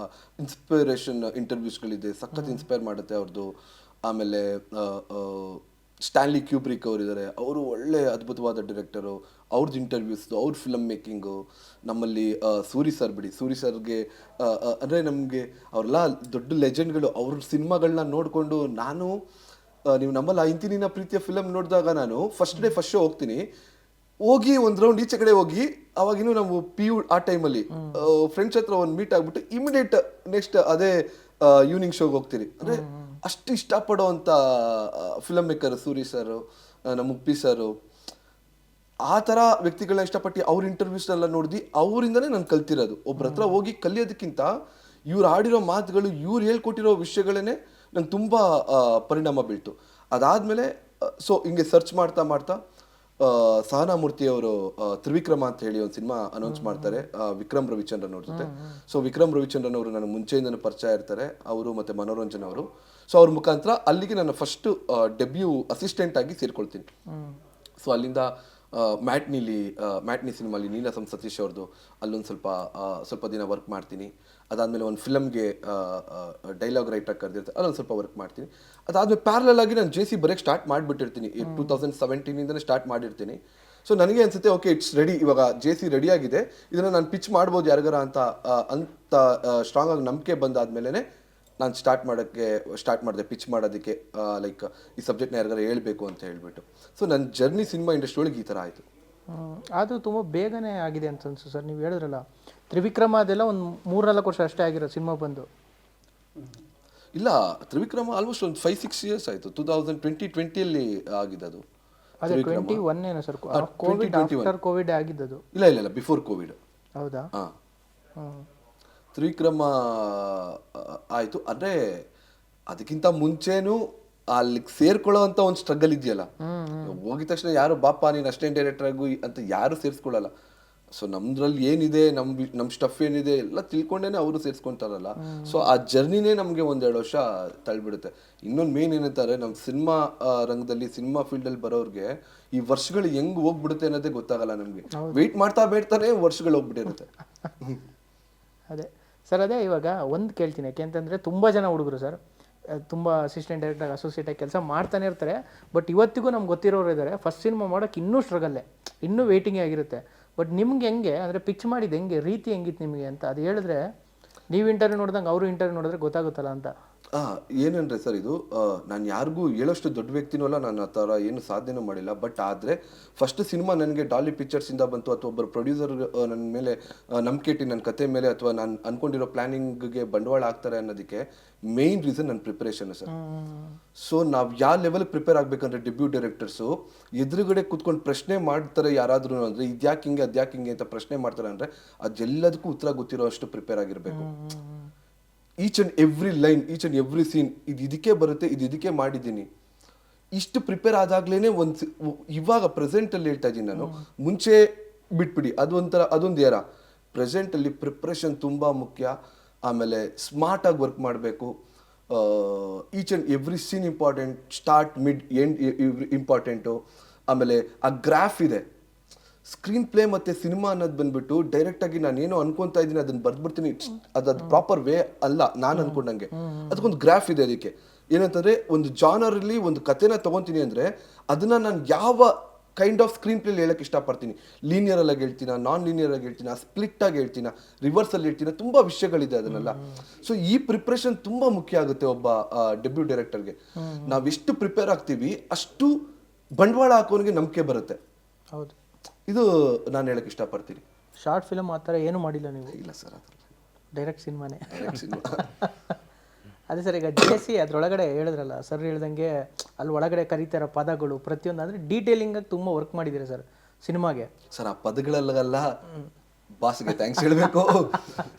ಇನ್ಸ್ಪಿರೇಷನ್ ಇಂಟರ್ವ್ಯೂಸ್ಗಳಿದೆ, ಸಖತ್ ಇನ್ಸ್ಪೈರ್ ಮಾಡುತ್ತೆ ಅವ್ರದ್ದು. ಆಮೇಲೆ ಸ್ಟ್ಯಾನ್ಲಿ ಕ್ಯೂಬ್ರಿಕ್ ಅವರಿದ್ದಾರೆ, ಅವರು ಒಳ್ಳೆ ಅದ್ಭುತವಾದ ಡೈರೆಕ್ಟರು. ಅವ್ರದ್ದು ಇಂಟರ್ವ್ಯೂಸ್, ಅವ್ರ ಫಿಲಮ್ ಮೇಕಿಂಗು. ನಮ್ಮಲ್ಲಿ ಸೂರಿ ಸರ್ ಬಿಡಿ, ಸೂರಿ ಸರ್ಗೆ ಅಂದರೆ ನಮಗೆ ಅವರೆಲ್ಲ ದೊಡ್ಡ ಲೆಜೆಂಡ್ಗಳು. ಅವ್ರ ಸಿನಿಮಾಗಳನ್ನ ನೋಡಿಕೊಂಡು ನಾನು ನೀವು ನಮ್ಮಲ್ಲ ಇಂತಿನ ಪ್ರೀತಿಯ ಫಿಲಮ್ ನೋಡಿದಾಗ ನಾನು ಫಸ್ಟ್ ಶೋ ಹೋಗ್ತೀನಿ, ಹೋಗಿ ಒಂದು ರೌಂಡ್ ಈಚೆ ಕಡೆ ಹೋಗಿ ಅವಾಗಿನೂ ನಾವು PU ಆ ಟೈಮಲ್ಲಿ ಫ್ರೆಂಡ್ಸ್ ಹತ್ರ ಒಂದು ಮೀಟ್ ಆಗ್ಬಿಟ್ಟು ಇಮಿಡಿಯೇಟ್ ನೆಕ್ಸ್ಟ್ ಅದೇ ಈವ್ನಿಂಗ್ ಶೋಗೆ ಹೋಗ್ತೀರಿ. ಅಂದರೆ ಅಷ್ಟು ಇಷ್ಟಪಡೋ ಅಂಥ ಫಿಲಮ್ ಮೇಕರ್ ಸೂರಿ ಸರು, ನಮ್ಮ ಉಪ್ಪಿ ಸರು, ಆ ಥರ ವ್ಯಕ್ತಿಗಳನ್ನ ಇಷ್ಟಪಟ್ಟು ಅವ್ರ ಇಂಟರ್ವ್ಯೂಸ್ನೆಲ್ಲ ನೋಡಿದು ಅವರಿಂದನೇ ನಾನು ಕಲ್ತಿರೋದು. ಒಬ್ರ ಹತ್ರ ಹೋಗಿ ಕಲಿಯೋದಕ್ಕಿಂತ ಇವ್ರು ಆಡಿರೋ ಮಾತುಗಳು, ಇವ್ರು ಹೇಳ್ಕೊಟ್ಟಿರೋ ವಿಷಯಗಳೇ ನಂಗೆ ತುಂಬ ಪರಿಣಾಮ ಬೀಳ್ತು. ಅದಾದಮೇಲೆ ಸೊ ಹಿಂಗೆ ಸರ್ಚ್ ಮಾಡ್ತಾ ಮಾಡ್ತಾ ಸಹನಾ ಮೂರ್ತಿ ಅವರು ತ್ರಿವಿಕ್ರಮ ಅಂತ ಹೇಳಿ ಒಂದು ಸಿನಿಮಾ ಅನೌನ್ಸ್ ಮಾಡ್ತಾರೆ ವಿಕ್ರಮ್ ರವಿಚಂದ್ರನ್ ಅವ್ರ ಜೊತೆ. ಸೊ ವಿಕ್ರಮ್ ರವಿಚಂದ್ರನ್ ಅವರು ನನಗೆ ಮುಂಚೆಯಿಂದನೂ ಪರಿಚಯ ಇರ್ತಾರೆ, ಅವರು ಮತ್ತು ಮನೋರಂಜನ್ ಅವರು. ಸೊ ಅವ್ರ ಮುಖಾಂತರ ಅಲ್ಲಿಗೆ ನನ್ನ ಫಸ್ಟ್ ಡೆಬ್ಯೂ ಅಸಿಸ್ಟೆಂಟ್ ಆಗಿ ಸೇರ್ಕೊಳ್ತೀನಿ. ಸೊ ಅಲ್ಲಿಂದ ಮ್ಯಾಟ್ನಿ ಸಿನಿಮಾಲಿ ನೀನಾಸಂ ಸತೀಶ್ ಅವ್ರದ್ದು ಅಲ್ಲೊಂದು ಸ್ವಲ್ಪ ದಿನ ವರ್ಕ್ ಮಾಡ್ತೀನಿ. ಅದಾದಮೇಲೆ ಒಂದು ಫಿಲಮ್ಗೆ ಡೈಲಾಗ್ ರೈಟರ್ ಕರೆದಿರ್ತಾರೆ, ಅಲ್ಲೊಂದು ಸ್ವಲ್ಪ ವರ್ಕ್ ಮಾಡ್ತೀನಿ. ಅದಾದಮೇಲೆ ಪ್ಯಾರಲಲ್ ಆಗಿ ನಾನು JC ಬರೋಕ್ಕೆ ಸ್ಟಾರ್ಟ್ ಮಾಡಿಬಿಟ್ಟಿರ್ತೀನಿ. 2017 ಸ್ಟಾರ್ಟ್ ಮಾಡಿರ್ತೀನಿ. ಸೊ ನನಗೆ ಅನಿಸುತ್ತೆ ಓಕೆ ಇಟ್ಸ್ ರೆಡಿ, ಇವಾಗ JC ರೆಡಿ ಆಗಿದೆ, ಇದನ್ನು ನಾನು ಪಿಚ್ ಮಾಡ್ಬೋದು ಯಾರಿಗಾರ ಅಂತ ಸ್ಟ್ರಾಂಗ್ ಆಗಿ ನಂಬಿಕೆ ಬಂದಾದ್ಮೇಲೆ ನಾನು ಸ್ಟಾರ್ಟ್ ಮಾಡಿದೆ ಪಿಚ್ ಮಾಡೋದಕ್ಕೆ. ಲೈಕ್ ಈ ಸಬ್ಜೆಕ್ಟ್ನ ಯಾರಿಗಾರ ಹೇಳ್ಬೇಕು ಅಂತ ಹೇಳ್ಬಿಟ್ಟು. ಸೊ ನನ್ನ ಜರ್ನಿ ಸಿನಿಮಾ ಇಂಡಸ್ಟ್ರಿ ಒಳಗೆ ಈ ಥರ ಆಯಿತು. ಅದು ತುಂಬ ಬೇಗನೆ ಆಗಿದೆ ಅಂತ ಅನ್ಸು ಸರ್. ನೀವು ಹೇಳಿದ್ರಲ್ಲ ತ್ರಿವಿಕ್ರಮ ಅದೆಲ್ಲ ಒಂದು 3-4 ವರ್ಷ ಅಷ್ಟೇ ಆಗಿರೋ ಸಿನಿಮಾ ಬಂದು. ಇಲ್ಲ, ತ್ರಿವಿಕ್ರಮ ಆಲ್ಮೋಸ್ಟ್ ಒಂದು 5-6 ಇಯರ್ಸ್ ಆಯಿತು. 2020 ಆಗಿದೆ ಅದು. ಅದೇ 21 ಏನೋ ಸರ್, ಕೋವಿಡ್ ಆಗಿದ್ದದು. ಇಲ್ಲ ಬಿಫೋರ್ ಕೋವಿಡ್. ಹೌದಾ? ಹಾಂ, ತ್ರಿವಿಕ್ರಮ ಆಯಿತು. ಅಂದರೆ ಅದಕ್ಕಿಂತ ಮುಂಚೆನೂ ಅಲ್ಲಿಗೆ ಸೇರ್ಕೊಳ್ಳೋ ಅಂತ ಒಂದು ಸ್ಟ್ರಗಲ್ ಇದೆಯಲ್ಲ. ಹೋಗಿದ ತಕ್ಷಣ ಯಾರು ಬಾಪ ನೀನು ಅಷ್ಟೇನು ಡೈರೆಕ್ಟರ್ ಆಗು ಅಂತ ಯಾರು ಸೇರಿಸ್ಕೊಳ್ಳಲ್ಲ. ಸೊ ನಮ್ದ್ರಲ್ಲಿ ಏನಿದೆ, ನಮ್ಮ ಸ್ಟಫ್ ಏನಿದೆ ಎಲ್ಲ ತಿಳ್ಕೊಂಡೇನೆ ಅವರು ಸೇರಿಸ್ಕೊಂತಾರಲ್ಲ. ಸೊ ಆ ಜರ್ನಿನೇ ನಮಗೆ 1-2 ವರ್ಷ ತಳ್ಳಿಬಿಡುತ್ತೆ. ಇನ್ನೊಂದು ಮೇನ್ ಏನಂತಾರೆ, ನಮ್ಮ ಸಿನಿಮಾ ರಂಗದಲ್ಲಿ ಸಿನಿಮಾ ಫೀಲ್ಡಲ್ಲಿ ಬರೋರಿಗೆ ಈ ವರ್ಷಗಳು ಹೆಂಗೆ ಹೋಗ್ಬಿಡುತ್ತೆ ಅನ್ನೋದೇ ಗೊತ್ತಾಗಲ್ಲ ನಮಗೆ. ವೆಯ್ಟ್ ಮಾಡ್ತಾ ಬೇಡ್ತಾನೆ ವರ್ಷಗಳು ಹೋಗ್ಬಿಟ್ಟಿರುತ್ತೆ. ಅದೇ ಸರ್, ಅದೇ ಇವಾಗ ಒಂದು ಕೇಳ್ತೀನಿ. ಯಾಕೆಂತಂದರೆ ತುಂಬ ಜನ ಹುಡುಗರು ಸರ್ ತುಂಬ ಅಸಿಸ್ಟೆಂಟ್ ಡೈರೆಕ್ಟರ್ ಅಸೋಸಿಯೇಟಾಗಿ ಕೆಲಸ ಮಾಡ್ತಾನೆ ಇರ್ತಾರೆ. ಬಟ್ ಇವತ್ತಿಗೂ ನಮ್ಗೆ ಗೊತ್ತಿರೋರು ಇದ್ದಾರೆ, ಫಸ್ಟ್ ಸಿನಿಮಾ ಮಾಡೋಕ್ಕೆ ಇನ್ನೂ ಸ್ಟ್ರಗಲ್ಲೇ, ಇನ್ನೂ ವೇಟಿಂಗೇ ಆಗಿರುತ್ತೆ. ಬಟ್ ನಿಮ್ಗೆ ಹೆಂಗೆ ಅಂದರೆ ಪಿಚ್ ಮಾಡಿದ್ದು ಹೆಂಗೆ, ರೀತಿ ಹೆಂಗಿತ್ತು ನಿಮಗೆ ಅಂತ ಅದು ಹೇಳಿದ್ರೆ, ನೀವು ಇಂಟರ್ವ್ಯೂ ನೋಡಿದಂಗೆ ಅವರು ಇಂಟರ್ವ್ಯೂ ನೋಡಿದ್ರೆ ಗೊತ್ತಾಗುತ್ತಲ್ಲ ಅಂತ. ಏನಂದ್ರೆ ಸರ್ ಇದು ನಾನು ಯಾರಿಗೂ ಹೇಳೋಷ್ಟು ದೊಡ್ಡ ವ್ಯಕ್ತಿನೂ ಅಲ್ಲ, ನಾನು ಆ ಥರ ಏನು ಸಾಧನೆ ಮಾಡಿಲ್ಲ. ಬಟ್ ಆದರೆ ಫಸ್ಟ್ ಸಿನಿಮಾ ನನಗೆ ಡಾಲಿ ಪಿಕ್ಚರ್ಸಿಂದ ಬಂತು, ಅಥವಾ ಒಬ್ಬರು ಪ್ರೊಡ್ಯೂಸರ್ ನನ್ನ ಮೇಲೆ ನಂಬಿಕೆ ಇಟ್ಟು ನನ್ನ ಕತೆ ಮೇಲೆ ಅಥವಾ ನಾನು ಅನ್ಕೊಂಡಿರೋ ಪ್ಲಾನಿಂಗ್ಗೆ ಬಂಡವಾಳ ಆಗ್ತಾರೆ ಅನ್ನೋದಕ್ಕೆ ಮೇಯ್ನ್ ರೀಸನ್ ನನ್ನ ಪ್ರಿಪರೇಷನ್ ಸರ್. ಸೊ ನಾವು ಯಾವ ಲೆವೆಲ್ ಪ್ರಿಪೇರ್ ಆಗಬೇಕಂದ್ರೆ ಡೆಬ್ಯೂ ಡೈರೆಕ್ಟರ್ಸು ಎದುರುಗಡೆ ಕೂತ್ಕೊಂಡು ಪ್ರಶ್ನೆ ಮಾಡ್ತಾರೆ ಯಾರಾದ್ರೂ, ಅಂದರೆ ಇದ್ಯಾಕೆ ಹಿಂಗೆ ಅದ್ಯಾಕೆ ಹಿಂಗೆ ಅಂತ ಪ್ರಶ್ನೆ ಮಾಡ್ತಾರೆ ಅಂದರೆ ಅದೆಲ್ಲದಕ್ಕೂ ಉತ್ತರ ಗೊತ್ತಿರೋ ಅಷ್ಟು ಪ್ರಿಪೇರ್ ಆಗಿರಬೇಕು. Each and every line, each and every scene, ಇದಕ್ಕೆ ಬರುತ್ತೆ, ಇದಕ್ಕೆ ಮಾಡಿದ್ದೀನಿ, ಇಷ್ಟು ಪ್ರಿಪೇರ್ ಆದಾಗ್ಲೇ ಇವಾಗ ಪ್ರೆಸೆಂಟಲ್ಲಿ ಹೇಳ್ತಾ ಇದ್ದೀನಿ ನಾನು. ಮುಂಚೆ ಬಿಟ್ಬಿಡಿ, ಅದೊಂದು ಏರ. ಪ್ರೆಸೆಂಟಲ್ಲಿ ಪ್ರಿಪ್ರೇಷನ್ ತುಂಬ ಮುಖ್ಯ. ಆಮೇಲೆ ಸ್ಮಾರ್ಟಾಗಿ ವರ್ಕ್ ಮಾಡಬೇಕು. Each and every scene important, start mid end important. ಆಮೇಲೆ ಆ ಗ್ರಾಫ್ ಇದೆ. ಸ್ಕ್ರೀನ್ ಪ್ಲೇ ಮತ್ತು ಸಿನಿಮಾ ಅನ್ನೋದು ಬಂದ್ಬಿಟ್ಟು ಡೈರೆಕ್ಟಾಗಿ ನಾನು ಏನೋ ಅನ್ಕೊತಾ ಇದ್ದೀನಿ ಅದನ್ನು ಬರ್ದ್ಬಿಡ್ತೀನಿ, ಅದು ಪ್ರಾಪರ್ ವೇ ಅಲ್ಲ ನಾನು ಅನ್ಕೊಂಡಂಗೆ. ಅದಕ್ಕೊಂದು ಗ್ರಾಫ್ ಇದೆ. ಅದಕ್ಕೆ ಏನಂತಂದರೆ ಒಂದು ಜಾನರಲ್ಲಿ ಒಂದು ಕಥೆನ ತೊಗೊತೀನಿ ಅಂದರೆ ಅದನ್ನು ನಾನು ಯಾವ ಕೈಂಡ್ ಆಫ್ ಸ್ಕ್ರೀನ್ ಪ್ಲೇಲಿ ಹೇಳಕ್ಕೆ ಇಷ್ಟಪಡ್ತೀನಿ. ಲೀನಿಯರ್ ಆಗಿ ಹೇಳ್ತೀನ, ನಾನ್ ಲೀನಿಯರ್ ಆಗಿ ಹೇಳ್ತೀನ, ಸ್ಪ್ಲಿಟ್ ಆಗಿ ಹೇಳ್ತೀನ, ರಿವರ್ಸಲ್ಲಿ ಹೇಳ್ತೀನ, ತುಂಬ ವಿಷಯಗಳಿದೆ ಅದನ್ನೆಲ್ಲ. ಸೊ ಈ ಪ್ರಿಪ್ರೇಷನ್ ತುಂಬ ಮುಖ್ಯ ಆಗುತ್ತೆ ಒಬ್ಬ ಡೆಬ್ಯೂ ಡೈರೆಕ್ಟರ್ಗೆ. ನಾವೆಷ್ಟು ಪ್ರಿಪೇರ್ ಆಗ್ತೀವಿ ಅಷ್ಟು ಬಂಡವಾಳ ಹಾಕೋನಿಗೆ ನಂಬಿಕೆ ಬರುತ್ತೆ. ಹೌದು, ಇದು ನಾನು ಹೇಳಕ್ಕೆ ಇಷ್ಟಪಡ್ತೀನಿ. ಶಾರ್ಟ್ ಫಿಲಮ್ ಆ ಥರ ಏನೂ ಮಾಡಿಲ್ಲ ನೀವು? ಇಲ್ಲ ಸರ್, ಡೈರೆಕ್ಟ್ ಸಿನಿಮಾನೇ. ಸಿನಿಮಾ ಅದೇ ಸರ್, ಈಗ JC ಅದರೊಳಗಡೆ ಹೇಳಿದ್ರಲ್ಲ ಸರ್ ಹೇಳ್ದಂಗೆ, ಅಲ್ಲಿ ಒಳಗಡೆ ಕರೀತಾರೋ ಪದಗಳು ಪ್ರತಿಯೊಂದು ಅಂದರೆ ಡೀಟೇಲಿಂಗಾಗಿ ತುಂಬ ವರ್ಕ್ ಮಾಡಿದ್ದೀರಾ ಸರ್ ಸಿನಿಮಾಗೆ. ಸರ್ ಆ ಪದಗಳಲ್ಲ ಬಾಸ್ಗೆ ಥ್ಯಾಂಕ್ಸ್ ಹೇಳಬೇಕು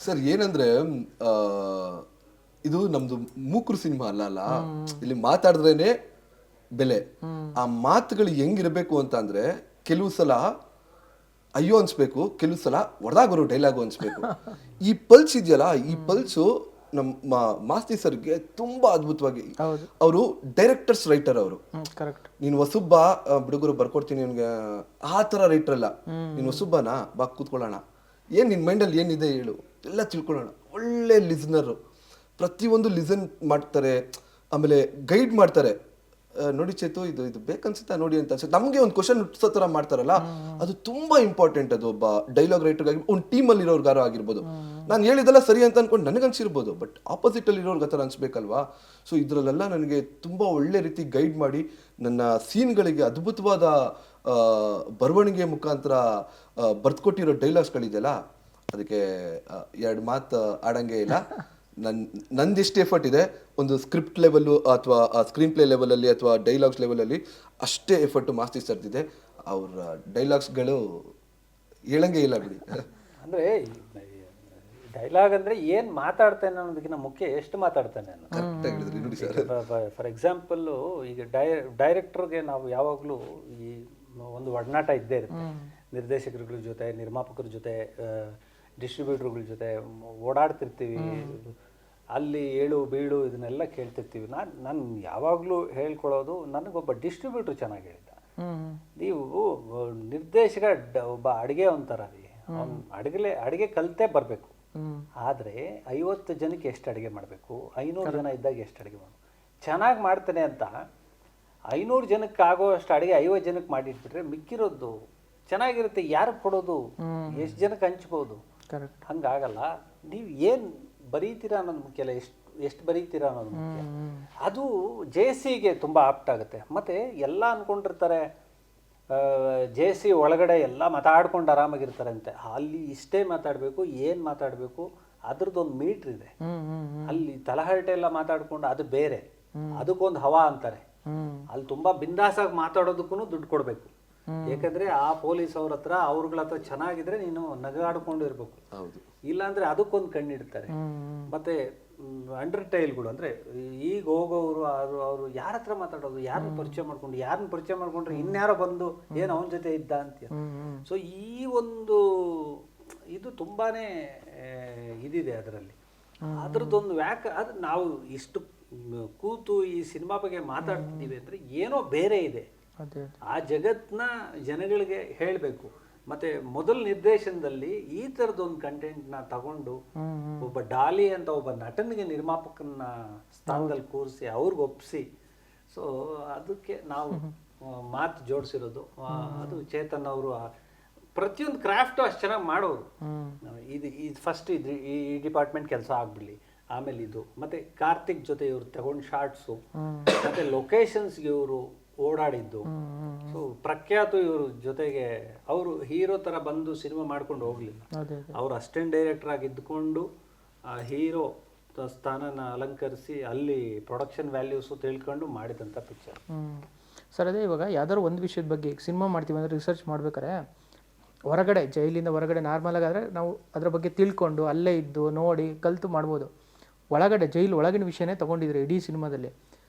ಸರ್. ಏನಂದ್ರೆ ಇದು ನಮ್ದು ಮೂಕರು ಸಿನಿಮಾ ಅಲ್ಲ, ಇಲ್ಲಿ ಮಾತಾಡಿದ್ರೇನೆ ಬೆಲೆ. ಆ ಮಾತುಗಳು ಹೆಂಗಿರ್ಬೇಕು ಅಂತ ಅಂದ್ರೆ ಕೆಲವು ಸಲ ಅಯ್ಯೋ ಅನ್ಸ್ಬೇಕು, ಕೆಲವು ಸಲ ಹೊಡೆದಾಗೋರು ಡೈಲಾಗು ಅನ್ಸ್ಬೇಕು. ಈ ಪಲ್ಸ್ ಇದೆಯಲ್ಲ, ಈ ಪಲ್ಸು ನಮ್ಮ ಮಾಸ್ತಿ ಸರ್ಗೆ ತುಂಬಾ ಅದ್ಭುತವಾಗಿ, ಅವರು ಡೈರೆಕ್ಟರ್ಸ್ ರೈಟರ್ ಅವರು. ಕರೆಕ್ಟ್. ನೀನು ಹೊಸಬ್ಬ ಬಿಡುಗರು ಬರ್ಕೊಡ್ತೀನಿ ನಿನ್ಗೆ ಆ ಥರ ರೈಟರ್ ಅಲ್ಲ. ನೀನು ಹೊಸಬ್ಬನಾ, ಬಾ ಕೂತ್ಕೊಳ್ಳೋಣ, ಏನು ನಿನ್ನ ಮೈಂಡಲ್ಲಿ ಏನಿದೆ ಹೇಳು, ಎಲ್ಲ ತಿಳ್ಕೊಳ್ಳೋಣ. ಒಳ್ಳೆ ಲಿಸ್ನರು, ಪ್ರತಿಯೊಂದು ಲಿಸನ್ ಮಾಡ್ತಾರೆ, ಆಮೇಲೆ ಗೈಡ್ ಮಾಡ್ತಾರೆ. ನೋಡಿ ಚೇತು, ಇದು ಬೇಕನ್ಸುತ್ತಾ ನೋಡಿ ಅಂತ ಅನ್ಸುತ್ತೆ. ನಮಗೆ ಒಂದು ಕ್ವಶನ್ ಹುಟ್ಟಿಸೋ ಥರ ಮಾಡ್ತಾರಲ್ಲ, ಅದು ತುಂಬಾ ಇಂಪಾರ್ಟೆಂಟ್. ಅದು ಒಬ್ಬ ಡೈಲಾಗ್ ರೈಟರ್ಗಾಗಿ ಒಂದು ಟೀಮಲ್ಲಿ ಇರೋರ್ಗಾರು ಆಗಿರ್ಬೋದು. ನಾನು ಹೇಳಿದೆಲ್ಲ ಸರಿ ಅಂತ ಅನ್ಕೊಂಡು ನನಗನ್ಸಿರ್ಬೋದು, ಬಟ್ ಆಪೋಸಿಟಲ್ಲಿ ಇರೋರ್ಗೆ ಆ ಥರ ಅನ್ಸ್ಬೇಕಲ್ವಾ. ಸೊ ಇದರಲ್ಲೆಲ್ಲ ನನಗೆ ತುಂಬ ಒಳ್ಳೆ ರೀತಿ ಗೈಡ್ ಮಾಡಿ ನನ್ನ ಸೀನ್ಗಳಿಗೆ ಅದ್ಭುತವಾದ ಬರವಣಿಗೆ ಮುಖಾಂತರ ಬರ್ದ್ಕೊಟ್ಟಿರೋ ಡೈಲಾಗ್ಸ್ಗಳಿದೆಯಲ್ಲ, ಅದಕ್ಕೆ ಎರಡು ಮಾತು ಆಡಂಗೆ ಇಲ್ಲ. ನಂದೆಷ್ಟು ಎಫರ್ಟ್ ಇದೆ ಒಂದು ಸ್ಕ್ರಿಪ್ಟ್ ಲೆವೆಲ್ಲು ಅಥವಾ ಸ್ಕ್ರೀನ್ ಪ್ಲೇ ಲೆವೆಲಲ್ಲಿ ಅಥವಾ ಡೈಲಾಗ್ಸ್ ಲೆವೆಲಲ್ಲಿ, ಅಷ್ಟೇ ಎಫರ್ಟು ಮಾಸ್ತಿ ಸರ್ದಿದೆ. ಅವ್ರ ಡೈಲಾಗ್ಸ್ಗಳು ಹೇಳಂಗೆ ಇಲ್ಲ ಬಿಡಿ. ಅಂದರೆ ಡೈಲಾಗ್ ಅಂದರೆ ಏನು ಮಾತಾಡ್ತಾನೆ ಅನ್ನೋದಕ್ಕಿಂತ ಮುಖ್ಯ ಎಷ್ಟು ಮಾತಾಡ್ತಾನೆ ಅನ್ನೋದು. ಕರೆಕ್ಟಾಗಿ ಹೇಳಿದ್ರಿ ನೋಡಿ ಸರ್. ಫಾರ್ ಎಕ್ಸಾಂಪಲ್ಲು, ಈಗ ಡೈರೆಕ್ಟರ್ಗೆ ನಾವು ಯಾವಾಗಲೂ ಈ ಒಂದು ಒಡನಾಟ ಇದ್ದೇ ಇರುತ್ತೆ. ನಿರ್ದೇಶಕರುಗಳ ಜೊತೆ, ನಿರ್ಮಾಪಕರ ಜೊತೆ, ಡಿಸ್ಟ್ರಿಬ್ಯೂಟರ್ಗಳ ಜೊತೆ ಓಡಾಡ್ತಿರ್ತೀವಿ. ಅಲ್ಲಿ ಏಳು ಬೀಳು ಇದನ್ನೆಲ್ಲ ಕೇಳ್ತಿರ್ತೀವಿ. ನಾನು ಯಾವಾಗಲೂ ಹೇಳ್ಕೊಳ್ಳೋದು, ನನಗೊಬ್ಬ ಡಿಸ್ಟ್ರಿಬ್ಯೂಟ್ರ್ ಚೆನ್ನಾಗಿ ಹೇಳಿದ್ದ, ನೀವು ನಿರ್ದೇಶಕ ಒಬ್ಬ ಅಡುಗೆ ಒಂಥರ ರೀ, ಅವ್ನು ಅಡುಗೆ ಕಲಿತೇ ಬರಬೇಕು. ಆದರೆ 50 ಜನಕ್ಕೆ ಎಷ್ಟು ಅಡುಗೆ ಮಾಡಬೇಕು, 500 ಜನ ಇದ್ದಾಗ ಎಷ್ಟು ಅಡುಗೆ ಮಾಡಬೇಕು. ಚೆನ್ನಾಗಿ ಮಾಡ್ತಾನೆ ಅಂತ 500 ಜನಕ್ಕೆ ಆಗೋ ಅಷ್ಟು ಅಡುಗೆ 50 ಜನಕ್ಕೆ ಮಾಡಿಟ್ಬಿಟ್ರೆ ಮಿಕ್ಕಿರೋದು ಚೆನ್ನಾಗಿರುತ್ತೆ. ಯಾರಿಗೆ ಕೊಡೋದು, ಎಷ್ಟು ಜನಕ್ಕೆ ಹಂಚ್ಬೋದು? ಹಂಗಾಗಲ್ಲ. ನೀವು ಏನು ಬರೀತೀರಾ ಅನ್ನೋದು ಮುಖ್ಯ ಅಲ್ಲ, ಎಷ್ಟು ಬರೀತೀರಾ ಅನ್ನೋದು ಮುಖ್ಯ. ಅದು JCಗೆ ತುಂಬ ಆಪ್ಟ್ ಆಗುತ್ತೆ. ಮತ್ತು ಎಲ್ಲ ಅಂದ್ಕೊಂಡಿರ್ತಾರೆ JC ಒಳಗಡೆ ಎಲ್ಲ ಮಾತಾಡ್ಕೊಂಡು ಆರಾಮಾಗಿರ್ತಾರೆ ಅಂತ. ಅಲ್ಲಿ ಇಷ್ಟೇ ಮಾತಾಡಬೇಕು, ಏನು ಮಾತಾಡಬೇಕು ಅದ್ರದ್ದೊಂದು ಮೀಟ್ರ್ ಇದೆ. ಅಲ್ಲಿ ತಲಹರಟೆ ಎಲ್ಲ ಮಾತಾಡ್ಕೊಂಡು ಅದು ಬೇರೆ, ಅದಕ್ಕೊಂದು ಹವಾ ಅಂತಾರೆ. ಅಲ್ಲಿ ತುಂಬ ಬಿಂದಾಸಾಗಿ ಮಾತಾಡೋದಕ್ಕೂ ದುಡ್ಡು ಕೊಡಬೇಕು. ಯಾಕಂದ್ರೆ ಆ ಪೊಲೀಸ್ ಅವ್ರ ಹತ್ರ, ಅವ್ರಗಳ ಹತ್ರ ಚೆನ್ನಾಗಿದ್ರೆ ನೀನು ನಗಾಡ್ಕೊಂಡು ಇರ್ಬೇಕು. ಇಲ್ಲಾಂದ್ರೆ ಅದಕ್ಕೊಂದು ಕಣ್ಣಿಡ್ತಾರೆ. ಮತ್ತೆ ಅಂಡರ್ಟೈಲ್ಗಳು ಅಂದ್ರೆ ಈಗ ಹೋಗೋರು ಅವರು ಯಾರ ಹತ್ರ ಮಾತಾಡೋದು, ಯಾರನ್ನ ಪರಿಚಯ ಮಾಡ್ಕೊಂಡ್ರೆ ಇನ್ಯಾರೋ ಬಂದು ಏನು ಅವನ ಜೊತೆ ಇದ್ದ ಅಂತ. ಸೊ ಈ ಒಂದು ಇದು ತುಂಬಾನೇ ಇದಿದೆ ಅದರಲ್ಲಿ. ಅದ್ರದ್ದೊಂದು ಅದು ನಾವು ಇಷ್ಟು ಕೂತು ಈ ಸಿನಿಮಾ ಬಗ್ಗೆ ಮಾತಾಡ್ತಿದ್ದೀವಿ ಅಂದ್ರೆ ಏನೋ ಬೇರೆ ಇದೆ. ಆ ಜಗತ್ನ ಜನಗಳಿಗೆ ಹೇಳಬೇಕು. ಮತ್ತೆ ಮೊದಲ ನಿರ್ದೇಶನದಲ್ಲಿ ಈ ಥರದೊಂದು ಕಂಟೆಂಟ್ನ ತಗೊಂಡು ಒಬ್ಬ ಡಾಲಿ ಅಂತ ಒಬ್ಬ ನಟನಿಗೆ ನಿರ್ಮಾಪಕನ ಸ್ಥಾನದಲ್ಲಿ ಕೂರಿಸಿ ಅವ್ರಿಗೆ ಒಪ್ಪಿಸಿ, ಸೊ ಅದಕ್ಕೆ ನಾವು ಮಾತು ಜೋಡಿಸಿರೋದು. ಅದು ಚೇತನ್ ಅವರು ಪ್ರತಿಯೊಂದು ಕ್ರಾಫ್ಟು ಅಷ್ಟು ಚೆನ್ನಾಗಿ ಮಾಡೋರು. ಇದು ಫಸ್ಟ್ ಈ ಡಿಪಾರ್ಟ್ಮೆಂಟ್ ಕೆಲಸ ಆಗ್ಬಿಡ್ಲಿ, ಆಮೇಲೆ ಇದು ಮತ್ತೆ ಕಾರ್ತಿಕ್ ಜೊತೆ ಇವ್ರು ತಗೊಂಡ್ ಶಾರ್ಟ್ಸು ಮತ್ತೆ ಲೊಕೇಶನ್ಸ್ಗೆ ಇವರು ಓಡಾಡಿದ್ದು. ಸೊ ಪ್ರಖ್ಯಾತ ಇವ್ರ ಜೊತೆಗೆ ಅವರು ಹೀರೋ ತರ ಬಂದು ಸಿನಿಮಾ ಮಾಡ್ಕೊಂಡು ಹೋಗ್ಲಿಲ್ಲ, ಅವ್ರು ಅಸಿಸ್ಟೆಂಟ್ ಡೈರೆಕ್ಟರ್ ಆಗಿ ಇದ್ಕೊಂಡು ಆ ಹೀರೋ ಸ್ಥಾನನ ಅಲಂಕರಿಸಿ ಅಲ್ಲಿ ಪ್ರೊಡಕ್ಷನ್ ವ್ಯಾಲ್ಯೂಸು ತಿಳ್ಕೊಂಡು ಮಾಡಿದಂಥ ಪಿಕ್ಚರ್. ಸರ್ ಅದೇ ಇವಾಗ ಯಾವ್ದಾದ್ರು ಒಂದು ವಿಷಯದ ಬಗ್ಗೆ ಸಿನಿಮಾ ಮಾಡ್ತೀವಿ ಅಂದರೆ ರಿಸರ್ಚ್ ಮಾಡ್ಬೇಕಾರೆ ಹೊರಗಡೆ ಜೈಲಿಂದ ಹೊರಗಡೆ ನಾರ್ಮಲಾಗಿ ಆದರೆ ನಾವು ಅದ್ರ ಬಗ್ಗೆ ತಿಳ್ಕೊಂಡು ಅಲ್ಲೇ ಇದ್ದು ನೋಡಿ ಕಲಿತು ಮಾಡ್ಬೋದು. ಒಳಗಡೆ ಜೈಲು ಒಳಗಿನ ವಿಷಯನೇ ತೊಗೊಂಡಿದ್ರೆ ಇಡೀ ಸಿನಿಮಾದಲ್ಲಿ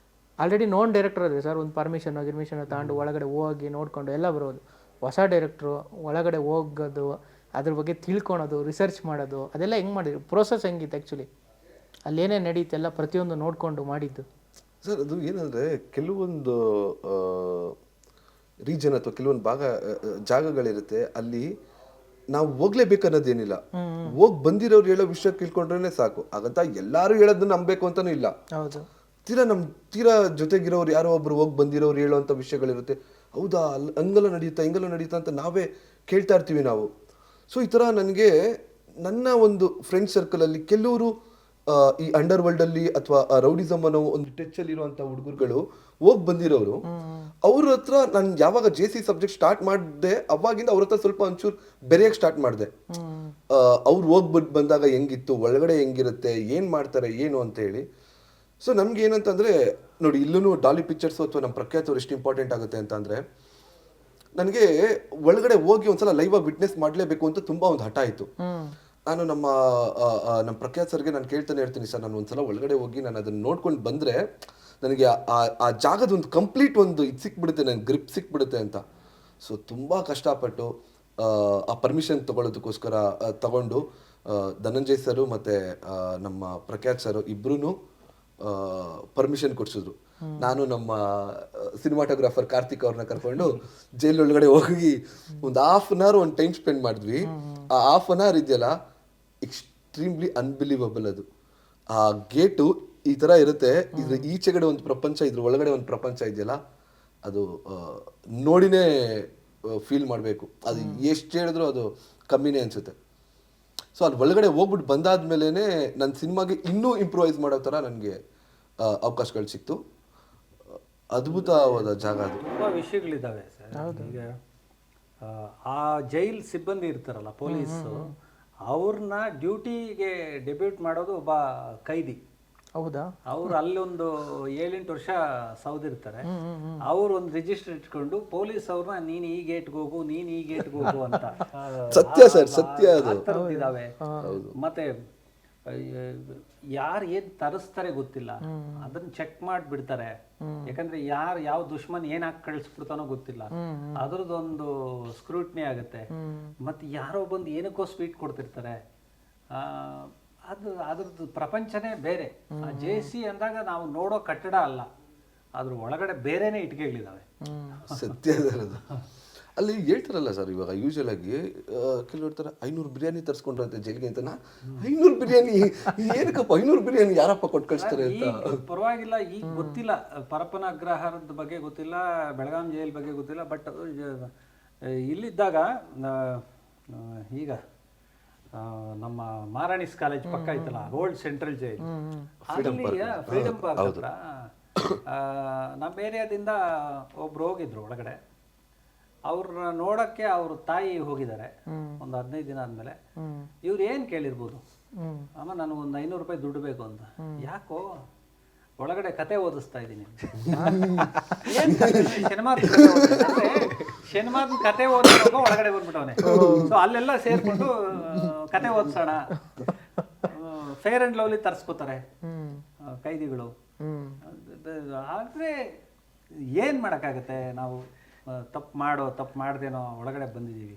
ಆಲ್ರೆಡಿ ನೋನ್ ಡೈರೆಕ್ಟರ್ ಅದೇ ಸರ್, ಒಂದು ಪರ್ಮಿಷನ್ ತಗೊಂಡು ಒಳಗಡೆ ಹೋಗಿ ನೋಡ್ಕೊಂಡು ಎಲ್ಲ ಬರೋದು. ಹೊಸ ಡೈರೆಕ್ಟ್ರು ಒಳಗಡೆ ಹೋಗೋದು, ಅದ್ರ ಬಗ್ಗೆ ತಿಳ್ಕೊಳೋದು, ರಿಸರ್ಚ್ ಮಾಡೋದು, ಅದೆಲ್ಲ ಹೆಂಗೆ ಮಾಡಿದ್ರು, ಪ್ರೋಸೆಸ್ ಹೆಂಗಿತ್ತು ಆ್ಯಕ್ಚುಲಿ, ಅಲ್ಲೇನೇ ನಡೀತೆಲ್ಲ ಪ್ರತಿಯೊಂದು ನೋಡಿಕೊಂಡು ಮಾಡಿದ್ದು? ಸರ್ ಅದು ಏನಂದರೆ ಕೆಲವೊಂದು ರೀಜನ್ ಅಥವಾ ಕೆಲವೊಂದು ಜಾಗಗಳಿರುತ್ತೆ, ಅಲ್ಲಿ ನಾವು ಹೋಗ್ಲೇಬೇಕನ್ನೋದೇನಿಲ್ಲ, ಹೋಗಿ ಬಂದಿರೋರು ಹೇಳೋ ವಿಷಯ ಕೇಳ್ಕೊಂಡ್ರೆ ಸಾಕು. ಹಾಗಂತ ಎಲ್ಲರೂ ಹೇಳೋದನ್ನ ನಂಬಬೇಕು ಅಂತಾನೂ ಇಲ್ಲ. ಹೌದು, ತೀರಾ ಜೊತೆಗಿರೋರು ಯಾರೋ ಒಬ್ರು ಹೋಗಿ ಬಂದಿರೋರು ಹೇಳೋವಂಥ ವಿಷಯಗಳಿರುತ್ತೆ. ಹೌದಾ, ಹಂಗೆಲ್ಲ ನಡೀತಾ ಹಿಂಗೆಲ್ಲ ನಡೀತಾ ಅಂತ ನಾವೇ ಕೇಳ್ತಾ ಇರ್ತೀವಿ ನಾವು. ಸೊ ಈ ಥರ ನನಗೆ ನನ್ನ ಒಂದು ಫ್ರೆಂಡ್ ಸರ್ಕಲಲ್ಲಿ ಕೆಲವರು ಈ ಅಂಡರ್ ವರ್ಲ್ಡಲ್ಲಿ ಅಥವಾ ರೌಡಿಸಮ್ ಅನ್ನೋ ಒಂದು ಟಚಲ್ಲಿ ಇರುವಂಥ ಹುಡುಗರುಗಳು ಹೋಗಿ ಬಂದಿರೋರು, ಅವ್ರ ಹತ್ರ ನಾನು ಯಾವಾಗ JC ಸಬ್ಜೆಕ್ಟ್ ಸ್ಟಾರ್ಟ್ ಮಾಡಿದೆ ಅವಾಗಿಂದ ಅವ್ರ ಹತ್ರ ಸ್ವಲ್ಪ ಒಂಚೂರು ಬೆರೆಯಕ್ಕೆ ಸ್ಟಾರ್ಟ್ ಮಾಡಿದೆ. ಅವ್ರು ಹೋಗ್ಬಿಟ್ಟು ಬಂದಾಗ ಹೆಂಗಿತ್ತು, ಒಳಗಡೆ ಹೆಂಗಿರುತ್ತೆ, ಏನು ಮಾಡ್ತಾರೆ ಏನು ಅಂತ ಹೇಳಿ. ಸೊ ನಮ್ಗೆ ಏನಂತಂದರೆ ನೋಡಿ, ಇಲ್ಲೂ ಡಾಲಿ ಪಿಕ್ಚರ್ಸು ಅಥವಾ ನಮ್ಮ ಪ್ರಖ್ಯಾತವ್ರು ಎಷ್ಟು ಇಂಪಾರ್ಟೆಂಟ್ ಆಗುತ್ತೆ ಅಂತಂದರೆ, ನನಗೆ ಒಳಗಡೆ ಹೋಗಿ ಒಂದ್ಸಲ ಲೈವ್ ಆಗಿ ವಿಟ್ನೆಸ್ ಮಾಡಲೇಬೇಕು ಅಂತ ತುಂಬ ಒಂದು ಹಠ ಆಯಿತು. ನಾನು ನಮ್ಮ ಪ್ರಖ್ಯಾತ್ ಸರ್ಗೆ ನಾನು ಕೇಳ್ತಾನೆ ಇರ್ತೀನಿ, ಸರ್ ನಾನು ಒಂದ್ಸಲ ಒಳಗಡೆ ಹೋಗಿ ನಾನು ಅದನ್ನು ನೋಡ್ಕೊಂಡು ಬಂದರೆ ನನಗೆ ಆ ಜಾಗದ ಒಂದು ಕಂಪ್ಲೀಟ್ ಒಂದು ಇದು ಸಿಕ್ಬಿಡುತ್ತೆ, ನನಗೆ ಗ್ರಿಪ್ ಸಿಕ್ಬಿಡುತ್ತೆ ಅಂತ. ಸೊ ತುಂಬ ಕಷ್ಟಪಟ್ಟು ಆ ಪರ್ಮಿಷನ್ ತೊಗೊಳ್ಳೋದಕ್ಕೋಸ್ಕರ ತಗೊಂಡು ಧನಂಜಯ್ ಸರು ಮತ್ತು ನಮ್ಮ ಪ್ರಖ್ಯಾತ್ ಸರು ಇಬ್ಬರೂ ಪರ್ಮಿಷನ್ ಕೊಡ್ಸಿದ್ರು. ನಾನು ನಮ್ಮ ಸಿನಿಮಾಟೋಗ್ರಾಫರ್ ಕಾರ್ತಿಕ್ ಅವ್ರನ್ನ ಕರ್ಕೊಂಡು ಜೈಲ್ ಒಳಗಡೆ ಹೋಗಿ ಒಂದು ಹಾಫ್ ಅನ್ ಅವರ್ ಒಂದು ಟೈಮ್ ಸ್ಪೆಂಡ್ ಮಾಡಿದ್ವಿ. ಆ ಹಾಫ್ ಅನ್ ಅವರ್ ಇದೆಯಲ್ಲ, ಎಕ್ಸ್ಟ್ರೀಮ್ಲಿ ಅನ್ಬಿಲೀವಬಲ್. ಅದು ಆ ಗೇಟು ಈ ಥರ ಇರುತ್ತೆ, ಇದ್ರ ಈಚೆಗಡೆ ಒಂದು ಪ್ರಪಂಚ, ಇದ್ರ ಒಳಗಡೆ ಒಂದು ಪ್ರಪಂಚ ಇದೆಯಲ್ಲ, ಅದು ನೋಡಿನೇ ಫೀಲ್ ಮಾಡಬೇಕು. ಅದು ಎಷ್ಟು ಹೇಳಿದ್ರು ಅದು ಕಮ್ಮಿನೇ ಅನಿಸುತ್ತೆ. ಸೊ ಅಲ್ಲಿ ಒಳಗಡೆ ಹೋಗ್ಬಿಟ್ಟು ಬಂದಾದ್ಮೇಲೆ ನನ್ನ ಸಿನಿಮಾಗೆ ಇನ್ನೂ ಇಂಪ್ರೂವೈಸ್ ಮಾಡೋ ಥರ ನನಗೆ ಅವಕಾಶಗಳು ಸಿಕ್ತು. ಅದ್ಭುತವಾದ ಜಾಗ ಅದು. ತುಂಬ ವಿಷಯಗಳಿದ್ದಾವೆ ಸರ್. ಈಗ ಆ ಜೈಲ್ ಸಿಬ್ಬಂದಿ ಇರ್ತಾರಲ್ಲ, ಪೊಲೀಸು, ಅವ್ರನ್ನ ಡ್ಯೂಟಿಗೆ ಡೆಬ್ಯೂಟ್ ಮಾಡೋದು ಒಬ್ಬ ಕೈದಿ. ಹೌದಾ? ಅವ್ರು ಅಲ್ಲೊಂದು 7-8 ವರ್ಷ ಸೌದಿರ್ತಾರೆ. ಅವ್ರು ಒಂದು ರಿಜಿಸ್ಟರ್ ಇಟ್ಕೊಂಡು ಪೊಲೀಸ್ ಅವ್ರನ್ನ ನೀನ್ ಈ ಗೇಟ್ಗೆ ಹೋಗು, ನೀನ್ ಈ ಗೇಟ್ಗೆ ಹೋಗು ಅಂತ. ಸತ್ಯ ಸರ್, ಸತ್ಯ ಅದು. ಇದಾವೆ. ಮತ್ತೆ ಯಾರು ಏನ್ ತರಿಸ್ತಾರೆ ಗೊತ್ತಿಲ್ಲ, ಅದನ್ನ ಚೆಕ್ ಮಾಡಿಬಿಡ್ತಾರೆ. ಯಾಕಂದ್ರೆ ಯಾವ ದುಶ್ಮನ್ ಏನ್ ಹಾಕಿ ಕಳಿಸ್ಬಿಡ್ತಾನೋ ಗೊತ್ತಿಲ್ಲ, ಅದ್ರದ್ದೊಂದು ಸ್ಕ್ರೂಟ್ನಿ ಆಗುತ್ತೆ. ಮತ್ತೆ ಯಾರೋ ಬಂದು ಏನಕ್ಕೋ ಸ್ವೀಟ್ ಕೊಡ್ತಿರ್ತಾರೆ. ಅದ್ರದ್ದು ಪ್ರಪಂಚನೇ ಬೇರೆ. JC ಅಂದಾಗ ನಾವು ನೋಡೋ ಕಟ್ಟಡ ಅಲ್ಲ, ಅದ್ರ ಒಳಗಡೆ ಬೇರೆನೇ ಇಟ್ಕೆಗಳಿದಾವೆ. ಸತ್ಯ ಅದು. ಅಲ್ಲಿ ಹೇಳ್ತಾರಲ್ಲ ಸರ್, ಇವಾಗ ಯೂಶಲ್ ಆಗಿ ಕೆಲವ್ರ ಥರ 500 ಬಿರಿಯಾನಿ ತರಿಸ್ಕೊಂಡ್ರಂತೆ ಜೈಲಿಗೆ ಅಂತ. 500 ಬಿರಿಯಾನಿ ಏನಕ್ಕಪ್ಪ, 500 ಬಿರಿಯಾನಿ ಯಾರಪ್ಪ ಕೊಟ್ಟು ಕಳಿಸ್ತಾರೆ ಅಂತ. ಪರವಾಗಿಲ್ಲ, ಈಗ ಗೊತ್ತಿಲ್ಲ, ಪರಪ್ಪನ ಅಗ್ರಹಾರದ ಬಗ್ಗೆ ಗೊತ್ತಿಲ್ಲ, ಬೆಳಗಾಂ ಜೈಲ್ ಬಗ್ಗೆ ಗೊತ್ತಿಲ್ಲ. ಬಟ್ ಇಲ್ಲಿದ್ದಾಗ ಈಗ ನಮ್ಮ ಮಾರಾಣಿಸ್ ಕಾಲೇಜ್ ಪಕ್ಕ ಐತಲ್ಲ, old central jail, freedom park ಹತ್ರ ನಮ್ಮ ಏರಿಯಾದಿಂದ ಒಬ್ರು ಹೋಗಿದ್ರು ಒಳಗಡೆ. ಅವ್ರನ್ನ ನೋಡಕ್ಕೆ ಅವ್ರ ತಾಯಿ ಹೋಗಿದ್ದಾರೆ ಒಂದು 15 ದಿನ ಆದ್ಮೇಲೆ. ಇವ್ರು ಏನ್ ಕೇಳಿರ್ಬೋದು, ಅಮ್ಮ ನನಗೆ ಒಂದು 500 ರೂಪಾಯಿ ದುಡ್ಡು ಬೇಕು ಅಂತ. ಯಾಕೋ? ಒಳಗಡೆ ಕತೆ ಓದಿಸ್ತಾ ಇದ್ದೀನಿ. ಶನಿವಾರ ಕತೆ ಓದಿಸುವಾಗ ಒಳಗಡೆ ಬಂದ್ಬಿಟ್ಟವನೆ. ಸೊ ಅಲ್ಲೆಲ್ಲ ಸೇರ್ಕೊಂಡು ಕತೆ ಓದಿಸೋಣ, ಫೇರ್ ಅಂಡ್ ಲವ್ಲಿ ತರ್ಸ್ಕೋತಾರೆ ಕೈದಿಗಳು. ಆದ್ರೆ ಏನ್ ಮಾಡಕ್ಕಾಗತ್ತೆ, ನಾವು ತಪ್ಪು ಮಾಡ್ದೇನೋ ಒಳಗಡೆ ಬಂದಿದ್ದೀವಿ.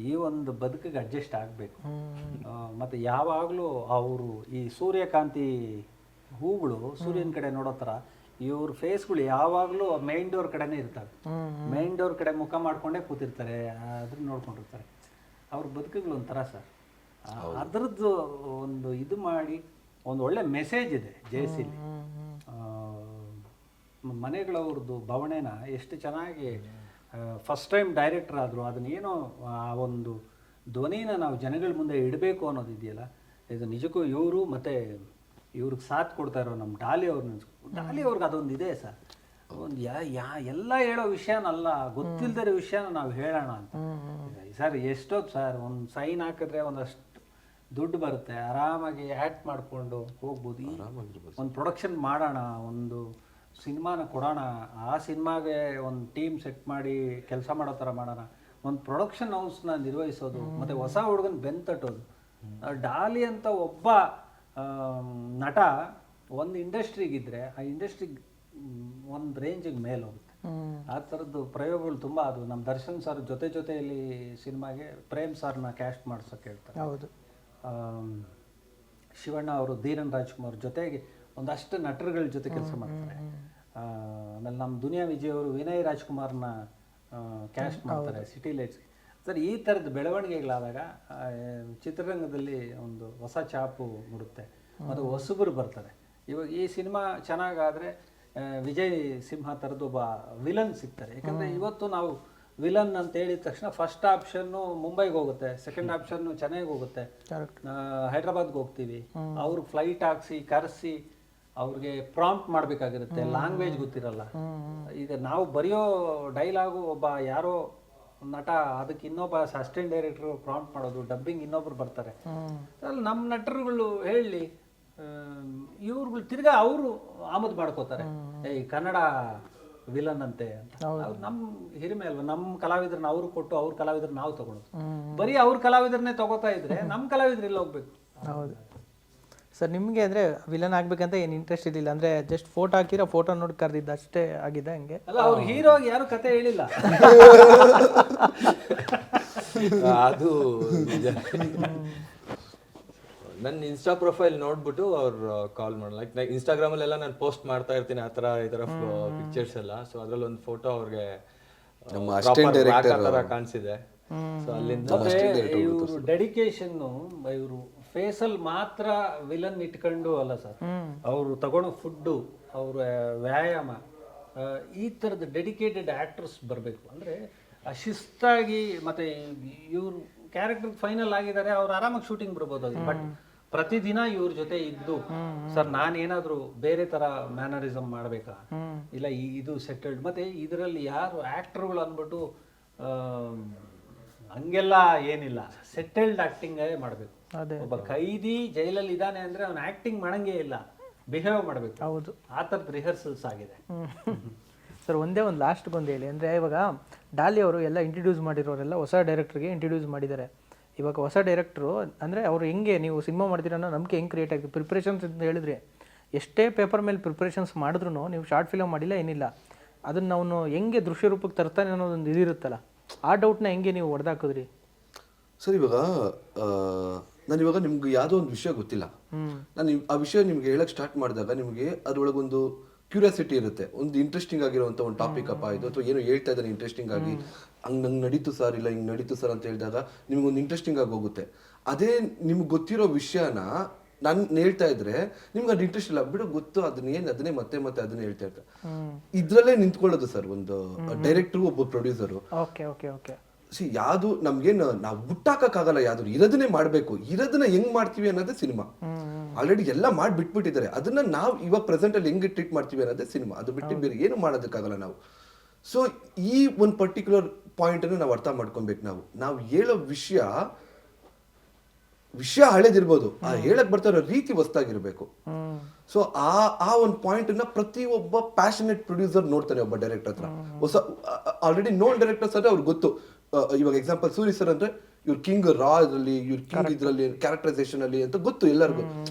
ಈ ಒಂದು ಬದುಕಿಗೆ ಅಡ್ಜಸ್ಟ್ ಆಗಬೇಕು. ಮತ್ತು ಯಾವಾಗಲೂ ಅವರು ಈ ಸೂರ್ಯಕಾಂತಿ ಹೂಗಳು ಸೂರ್ಯನ ಕಡೆ ನೋಡೋ ಥರ ಇವ್ರ ಫೇಸ್ಗಳು ಯಾವಾಗಲೂ ಮೈನ್ ಡೋರ್ ಕಡೆನೇ ಇರ್ತವೆ. ಮೈನ್ ಡೋರ್ ಕಡೆ ಮುಖ ಮಾಡ್ಕೊಂಡೇ ಕೂತಿರ್ತಾರೆ, ಅದನ್ನ ನೋಡ್ಕೊಂಡಿರ್ತಾರೆ. ಅವ್ರ ಬದುಕುಗಳು ಒಂಥರ ಸರ್. ಅದರದ್ದು ಒಂದು ಇದು ಮಾಡಿ ಒಂದು ಒಳ್ಳೆ ಮೆಸೇಜ್ ಇದೆ JCಲಿ. ಮನೆಗಳವ್ರದ್ದು ಬವಣೆನ ಎಷ್ಟು ಚೆನ್ನಾಗಿ ಫಸ್ಟ್ ಟೈಮ್ ಡೈರೆಕ್ಟರ್ ಆದರು, ಅದನ್ನೇನೋ ಆ ಒಂದು ಧ್ವನಿನ ನಾವು ಜನಗಳ ಮುಂದೆ ಇಡಬೇಕು ಅನ್ನೋದಿದೆಯಲ್ಲ, ಇದು ನಿಜಕ್ಕೂ ಇವರು ಮತ್ತು ಇವ್ರಿಗೆ ಸಾಥ್ ಕೊಡ್ತಾ ಇರೋ ನಮ್ಮ ಡಾಲಿ ಅವ್ರನ್ನ ಡಾಲಿ ಅವ್ರಿಗೆ ಅದೊಂದು ಇದೆ ಸರ್, ಒಂದು ಎಲ್ಲ ಹೇಳೋ ವಿಷಯನಲ್ಲ, ಗೊತ್ತಿಲ್ದಿರೋ ವಿಷಯನ ನಾವು ಹೇಳೋಣ ಅಂತ. ಸರ್ ಎಷ್ಟೊತ್ತು ಸರ್ ಒಂದು ಸೈನ್ ಹಾಕಿದ್ರೆ ಒಂದಷ್ಟು ದುಡ್ಡು ಬರುತ್ತೆ, ಆರಾಮಾಗಿ ಆ್ಯಕ್ಟ್ ಮಾಡಿಕೊಂಡು ಹೋಗ್ಬೋದು. ಒಂದು ಪ್ರೊಡಕ್ಷನ್ ಮಾಡೋಣ, ಒಂದು ಸಿನಿಮಾನ ಕೊಡೋಣ, ಆ ಸಿನಿಮಾಗೆ ಒಂದು ಟೀಮ್ ಸೆಟ್ ಮಾಡಿ ಕೆಲಸ ಮಾಡೋ ಥರ ಮಾಡೋಣ, ಒಂದು ಪ್ರೊಡಕ್ಷನ್ ಹೌಸ್ನ ನಿರ್ವಹಿಸೋದು, ಮತ್ತು ಹೊಸ ಹುಡುಗನ ಬೆನ್ನು ತಟ್ಟೋದು. ಡಾಲಿ ಅಂತ ಒಬ್ಬ ನಟ ಒಂದು ಇಂಡಸ್ಟ್ರಿಗಿದ್ರೆ ಆ ಇಂಡಸ್ಟ್ರಿಗೆ ಒಂದು ರೇಂಜಿಗೆ ಮೇಲೆ ಹೋಗುತ್ತೆ. ಆ ಥರದ್ದು ಪ್ರಯೋಗಗಳು ತುಂಬ ಅದು. ನಮ್ಮ ದರ್ಶನ್ ಸರ್ ಜೊತೆಯಲ್ಲಿ ಸಿನಿಮಾಗೆ ಪ್ರೇಮ್ ಸರ್ನ ಕ್ಯಾಸ್ಟ್ ಮಾಡ್ಸೋಕೆ ಹೇಳ್ತಾರೆ. ಹೌದು. ಶಿವಣ್ಣ ಅವರು ಧೀರನ್ ರಾಜ್ಕುಮಾರ್ ಜೊತೆಗೆ ಒಂದಷ್ಟು ನಟರುಗಳ ಜೊತೆ ಕೆಲಸ ಮಾಡ್ತಾರೆ. ಆಮೇಲೆ ನಮ್ಮ ದುನಿಯಾ ವಿಜಯ್ ಅವರು ವಿನಯ್ ರಾಜ್ಕುಮಾರ್ನ ಕ್ಯಾಸ್ಟ್ ಮಾಡ್ತಾರೆ ಸಿಟಿ ಲೈಟ್ಸ್. ಸರ್ ಈ ಥರದ ಬೆಳವಣಿಗೆಗಳಾದಾಗ ಚಿತ್ರರಂಗದಲ್ಲಿ ಒಂದು ಹೊಸ ಛಾಪು ಮೂಡುತ್ತೆ ಮತ್ತು ಹೊಸಬರು ಬರ್ತಾರೆ. ಇವಾಗ ಈ ಸಿನಿಮಾ ಚೆನ್ನಾಗಾದರೆ ವಿಜಯ್ ಸಿಂಹ ಥರದ್ದು ಒಬ್ಬ ವಿಲನ್ ಸಿಗ್ತಾರೆ. ಯಾಕಂದರೆ ಇವತ್ತು ನಾವು ವಿಲನ್ ಅಂತ ಹೇಳಿದ ತಕ್ಷಣ ಫಸ್ಟ್ ಆಪ್ಷನ್ನು ಮುಂಬೈಗೆ ಹೋಗುತ್ತೆ, ಸೆಕೆಂಡ್ ಆಪ್ಷನ್ನು ಚೆನ್ನೈಗೆ ಹೋಗುತ್ತೆ, ಹೈದ್ರಾಬಾದ್ಗೆ ಹೋಗ್ತೀವಿ. ಅವ್ರಿಗೆ ಫ್ಲೈಟ್ ಹಾಕ್ಸಿ ಕರೆಸಿ ಅವ್ರಿಗೆ ಪ್ರಾಂಪ್ಟ್ ಮಾಡಬೇಕಾಗಿರುತ್ತೆ, ಲ್ಯಾಂಗ್ವೇಜ್ ಗೊತ್ತಿರಲ್ಲ. ಈಗ ನಾವು ಬರೆಯೋ ಡೈಲಾಗು ಒಬ್ಬ ಯಾರೋ ನಟ, ಅದಕ್ಕೆ ಇನ್ನೊಬ್ಬ ಅಸಿಸ್ಟೆಂಟ್ ಡೈರೆಕ್ಟ್ರು ಪ್ರಾಂಪ್ಟ್ ಮಾಡೋದು, ಡಬ್ಬಿಂಗ್ ಇನ್ನೊಬ್ರು ಬರ್ತಾರೆ. ಅಲ್ಲಿ ನಮ್ಮ ನಟರುಗಳು ಹೇಳಿ ಇವ್ರುಗಳು ತಿರ್ಗಾ ಅವರು ಆಮದು ಮಾಡ್ಕೋತಾರೆ, ಈ ಕನ್ನಡ ವಿಲನ್ ಅಂತೆ ಅಂತ. ನಮ್ಮ ಹಿರಿಮೆ ಅಲ್ವಾ, ನಮ್ಮ ಕಲಾವಿದ್ರನ್ನ ಅವರು ಕೊಟ್ಟು ಅವ್ರ ಕಲಾವಿದ್ರನ್ನ ನಾವು ತಗೊಳ್ಳೋದು. ಬರೀ ಅವ್ರ ಕಲಾವಿದ್ರನ್ನೇ ತಗೋತಾ ಇದ್ರೆ ನಮ್ಮ ಕಲಾವಿದ್ರು ಇಲ್ಲಿ ಹೋಗ್ಬೇಕು. ಹೌದು ಸರ್. ನಿಮಗೆ ಅಂದರೆ ವಿಲನ್ ಆಗ್ಬೇಕಂತ ಏನು ಇಂಟ್ರೆಸ್ಟ್ ಇರಲಿಲ್ಲ, ಅಂದರೆ ಜಸ್ಟ್ ಫೋಟೋ ಹಾಕಿರೋ ಫೋಟೋ ನೋಡಿ ಕರೆದಿದ್ದು ಅಷ್ಟೇ ಆಗಿದೆ ಹಂಗೆ? ಅಲ್ಲ, ಅವ್ರು ಹೀರೋ ಆಗಿ ಯಾರು ಕತೆ ಹೇಳಿಲ್ಲ. ಅದು ನನ್ನ ಇನ್ಸ್ಟಾ ಪ್ರೊಫೈಲ್ ನೋಡ್ಬಿಟ್ಟು ಅವ್ರು ಕಾಲ್ ಮಾಡೋಣ. ಲೈಕ್ ಇನ್ಸ್ಟಾಗ್ರಾಮಲ್ಲೆಲ್ಲ ನಾನು ಪೋಸ್ಟ್ ಮಾಡ್ತಾ ಇರ್ತೀನಿ ಆ ಥರ ಪಿಕ್ಚರ್ಸ್ ಎಲ್ಲ. ಸೊ ಅದ್ರಲ್ಲಿ ಒಂದು ಫೋಟೋ ಅವ್ರಿಗೆ ಕಾಣಿಸಿದೆ. ಸೊ ಅಲ್ಲಿಂದ ಇವರು ಡೆಡಿಕೇಶನ್, ಇವರು ಫೇಸಲ್ಲಿ ಮಾತ್ರ ವಿಲನ್ ಇಟ್ಕೊಂಡು ಅಲ್ಲ ಸರ್, ಅವರು ತಗೊಳ್ಳೋ ಫುಡ್ಡು, ಅವರ ವ್ಯಾಯಾಮ, ಈ ಥರದ ಡೆಡಿಕೇಟೆಡ್ ಆ್ಯಕ್ಟರ್ಸ್ ಬರಬೇಕು. ಅಂದರೆ ಶಿಸ್ತಾಗಿ, ಮತ್ತು ಇವರು ಕ್ಯಾರೆಕ್ಟರ್ ಫೈನಲ್ ಆಗಿದ್ದಾರೆ, ಅವ್ರು ಆರಾಮಾಗಿ ಶೂಟಿಂಗ್ ಬರ್ಬೋದು. ಬಟ್ ಪ್ರತಿದಿನ ಇವ್ರ ಜೊತೆ ಇದ್ದು, ಸರ್ ನಾನೇನಾದರೂ ಬೇರೆ ಥರ ಮ್ಯಾನರಿಸಮ್ ಮಾಡಬೇಕಾ, ಇಲ್ಲ ಇದು ಸೆಟಲ್ಡ್. ಮತ್ತು ಇದರಲ್ಲಿ ಯಾರು ಆ್ಯಕ್ಟರ್ಗಳು ಅಂದ್ಬಿಟ್ಟು ಹಂಗೆಲ್ಲ ಏನಿಲ್ಲ, ಸೆಟಲ್ಡ್ ಆ್ಯಕ್ಟಿಂಗೇ ಮಾಡಬೇಕು. ಒಬ್ಬ ಖೈದಿ ಜೈಲಲ್ಲಿ ಇದ್ದಾನೆ ಅಂದರೆ ಅವ್ನು ಆ್ಯಕ್ಟಿಂಗ್ ಮಾಡಂಗೇ ಇಲ್ಲ, ಬಿಹೇವ್ ಮಾಡಬೇಕು. ಹೌದು, ಆ ಥರದ ರಿಹರ್ಸಲ್ಸ್ ಆಗಿದೆ. ಸರ್ ಒಂದೇ ಒಂದು ಲಾಸ್ಟ್ಗೊಂದು ಹೇಳಿ, ಅಂದರೆ ಇವಾಗ ಡಾಲಿ ಅವರು ಎಲ್ಲ ಇಂಟ್ರಡ್ಯೂಸ್ ಮಾಡಿರೋರೆಲ್ಲ ಹೊಸ ಡೈರೆಕ್ಟ್ರಿಗೆ ಇಂಟ್ರಡ್ಯೂಸ್ ಮಾಡಿದ್ದಾರೆ. ಇವಾಗ ಹೊಸ ಡೈರೆಕ್ಟ್ರು ಅಂದರೆ ಅವರು ಹೆಂಗೆ ನೀವು ಸಿನಿಮಾ ಮಾಡ್ತೀರ ಅನ್ನೋ ನಂಬಿಕೆ ಹೆಂಗೆ ಕ್ರಿಯೇಟ್ ಆಗಿದೆ? ಪ್ರಿಪ್ರೇಷನ್ಸ್ ಅಂತ ಹೇಳಿದ್ರಿ, ಎಷ್ಟೇ ಪೇಪರ್ ಮೇಲೆ ಪ್ರಿಪ್ರೇಷನ್ಸ್ ಮಾಡಿದ್ರು ನೀವು ಶಾರ್ಟ್ ಫಿಲಮ್ ಮಾಡಿಲ್ಲ ಏನಿಲ್ಲ, ಅದನ್ನು ಅವನು ಹೆಂಗೆ ದೃಶ್ಯ ರೂಪಕ್ಕೆ ತರ್ತಾನೆ ಅನ್ನೋದೊಂದು ಇದಿರುತ್ತಲ್ಲ, ಆ ಡೌಟ್ನ ಹೆಂಗೆ ನೀವು ಹೊಡೆದಾಕಿದ್ರಿ? ಸರ್ ಇವಾಗ ನಾನಿವಾಗ ನಿಮ್ಗೆ ಯಾವುದೋ ಒಂದು ವಿಷಯ ಗೊತ್ತಿಲ್ಲ, ನಾನು ಆ ವಿಷಯ ನಿಮ್ಗೆ ಹೇಳಕ್ ಸ್ಟಾರ್ಟ್ ಮಾಡಿದಾಗ ನಿಮಗೆ ಅದರೊಳಗೊಂದು ಕ್ಯೂರಿಯಾಸಿಟಿ ಇರುತ್ತೆ, ಒಂದು ಇಂಟ್ರೆಸ್ಟಿಂಗ್ ಆಗಿರುವಂಥ ಒಂದು ಟಾಪಿಕ್ ಅಪ್ಪ ಇದು, ಅಥವಾ ಏನೋ ಹೇಳ್ತಾ ಇದ್ದಾನೆ ಇಂಟ್ರೆಸ್ಟಿಂಗ್ ಆಗಿ, ನಂಗೆ ನಡೀತು ಸರ್, ಇಲ್ಲ ಹಿಂಗೆ ನಡೀತು ಸರ್ ಅಂತ ಹೇಳಿದಾಗ ನಿಮ್ಗೊಂದು ಇಂಟ್ರೆಸ್ಟಿಂಗ್ ಆಗಿ ಹೋಗುತ್ತೆ. ಅದೇ ನಿಮ್ಗೆ ಗೊತ್ತಿರೋ ವಿಷಯನ ನಾನು ಹೇಳ್ತಾ ಇದ್ರೆ ನಿಮ್ಗೆ ಅದು ಇಂಟ್ರೆಸ್ಟ್ ಇಲ್ಲ, ಬಿಡು ಗೊತ್ತು ಅದನ್ನೇ ಮತ್ತೆ ಅದನ್ನೇ ಹೇಳ್ತಾ ಇರ್ತಾರೆ. ಇದ್ರಲ್ಲೇ ನಿಂತ್ಕೊಳ್ಳೋದು ಸರ್ ಒಂದು ಡೈರೆಕ್ಟ್ರು, ಒಬ್ಬ ಪ್ರೊಡ್ಯೂಸರು. ಯಾವುದು ನಮ್ಗೇನು ನಾವು ಹುಟ್ಟಾಕಕ್ಕಾಗಲ್ಲ, ಯಾವ್ದು ಇರೋದನ್ನೇ ಮಾಡ್ಬೇಕು, ಇರೋದನ್ನ ಹೆಂಗ್ ಮಾಡ್ತೀವಿ ಅನ್ನೋದೇ ಸಿನಿಮಾ. ಆಲ್ರೆಡಿ ಎಲ್ಲ ಮಾಡಿ ಬಿಟ್ಬಿಟ್ಟಿದ್ದಾರೆ, ಅದನ್ನ ನಾವು ಇವಾಗ ಪ್ರೆಸೆಂಟ್ ಅಲ್ಲಿ ಹೆಂಗ್ ಟ್ರೀಟ್ ಮಾಡ್ತೀವಿ ಅನ್ನೋದೇ ಸಿನಿಮಾ. ಅದು ಬಿಟ್ಟು ಬೇರೆ ಏನು ಮಾಡೋದಕ್ಕಾಗಲ್ಲ ನಾವು. ಸೊ ಈ ಒಂದು ಪರ್ಟಿಕ್ಯುಲರ್ ಪಾಯಿಂಟ್ ಅನ್ನು ನಾವು ಅರ್ಥ ಮಾಡ್ಕೊಬೇಕು. ನಾವು ಹೇಳೋ ವಿಷಯ ಹಳೇದಿರ್ಬೋದು, ಆ ಹೇಳಕ್ ಬರ್ತಾ ಇರೋ ರೀತಿ ಹೊಸ್ತಾಗಿರ್ಬೇಕು. ಸೊ ಆ ಒಂದು ಪಾಯಿಂಟ್ ಅನ್ನ ಪ್ರತಿಯೊಬ್ಬ ಪ್ಯಾಷನೇಟ್ ಪ್ರೊಡ್ಯೂಸರ್ ನೋಡ್ತಾನೆ. ಒಬ್ಬ ಡೈರೆಕ್ಟರ್ ಹತ್ರ ಹೊಸ ಆಲ್ರೆಡಿ ನೋನ್ ಡೈರೆಕ್ಟರ್ಸ್ ಅಂದ್ರೆ ಅವ್ರಿಗೆ ಗೊತ್ತು. ಇವಾಗ ಎಕ್ಸಾಂಪಲ್ ಸೂರಿ ಸರ್ ಅಂದ್ರೆ ಇವ್ರ ಕಿಂಗ್ ರಾ ಇದ್ರಲ್ಲಿ, ಇವ್ರ ಕಿಂಗ್ ಇದ್ರಲ್ಲಿ, ಕ್ಯಾರೆಕ್ಟರೈಸೇಷನ್ ಅಲ್ಲಿ ಅಂತ ಗೊತ್ತು ಎಲ್ಲರಿಗೂ.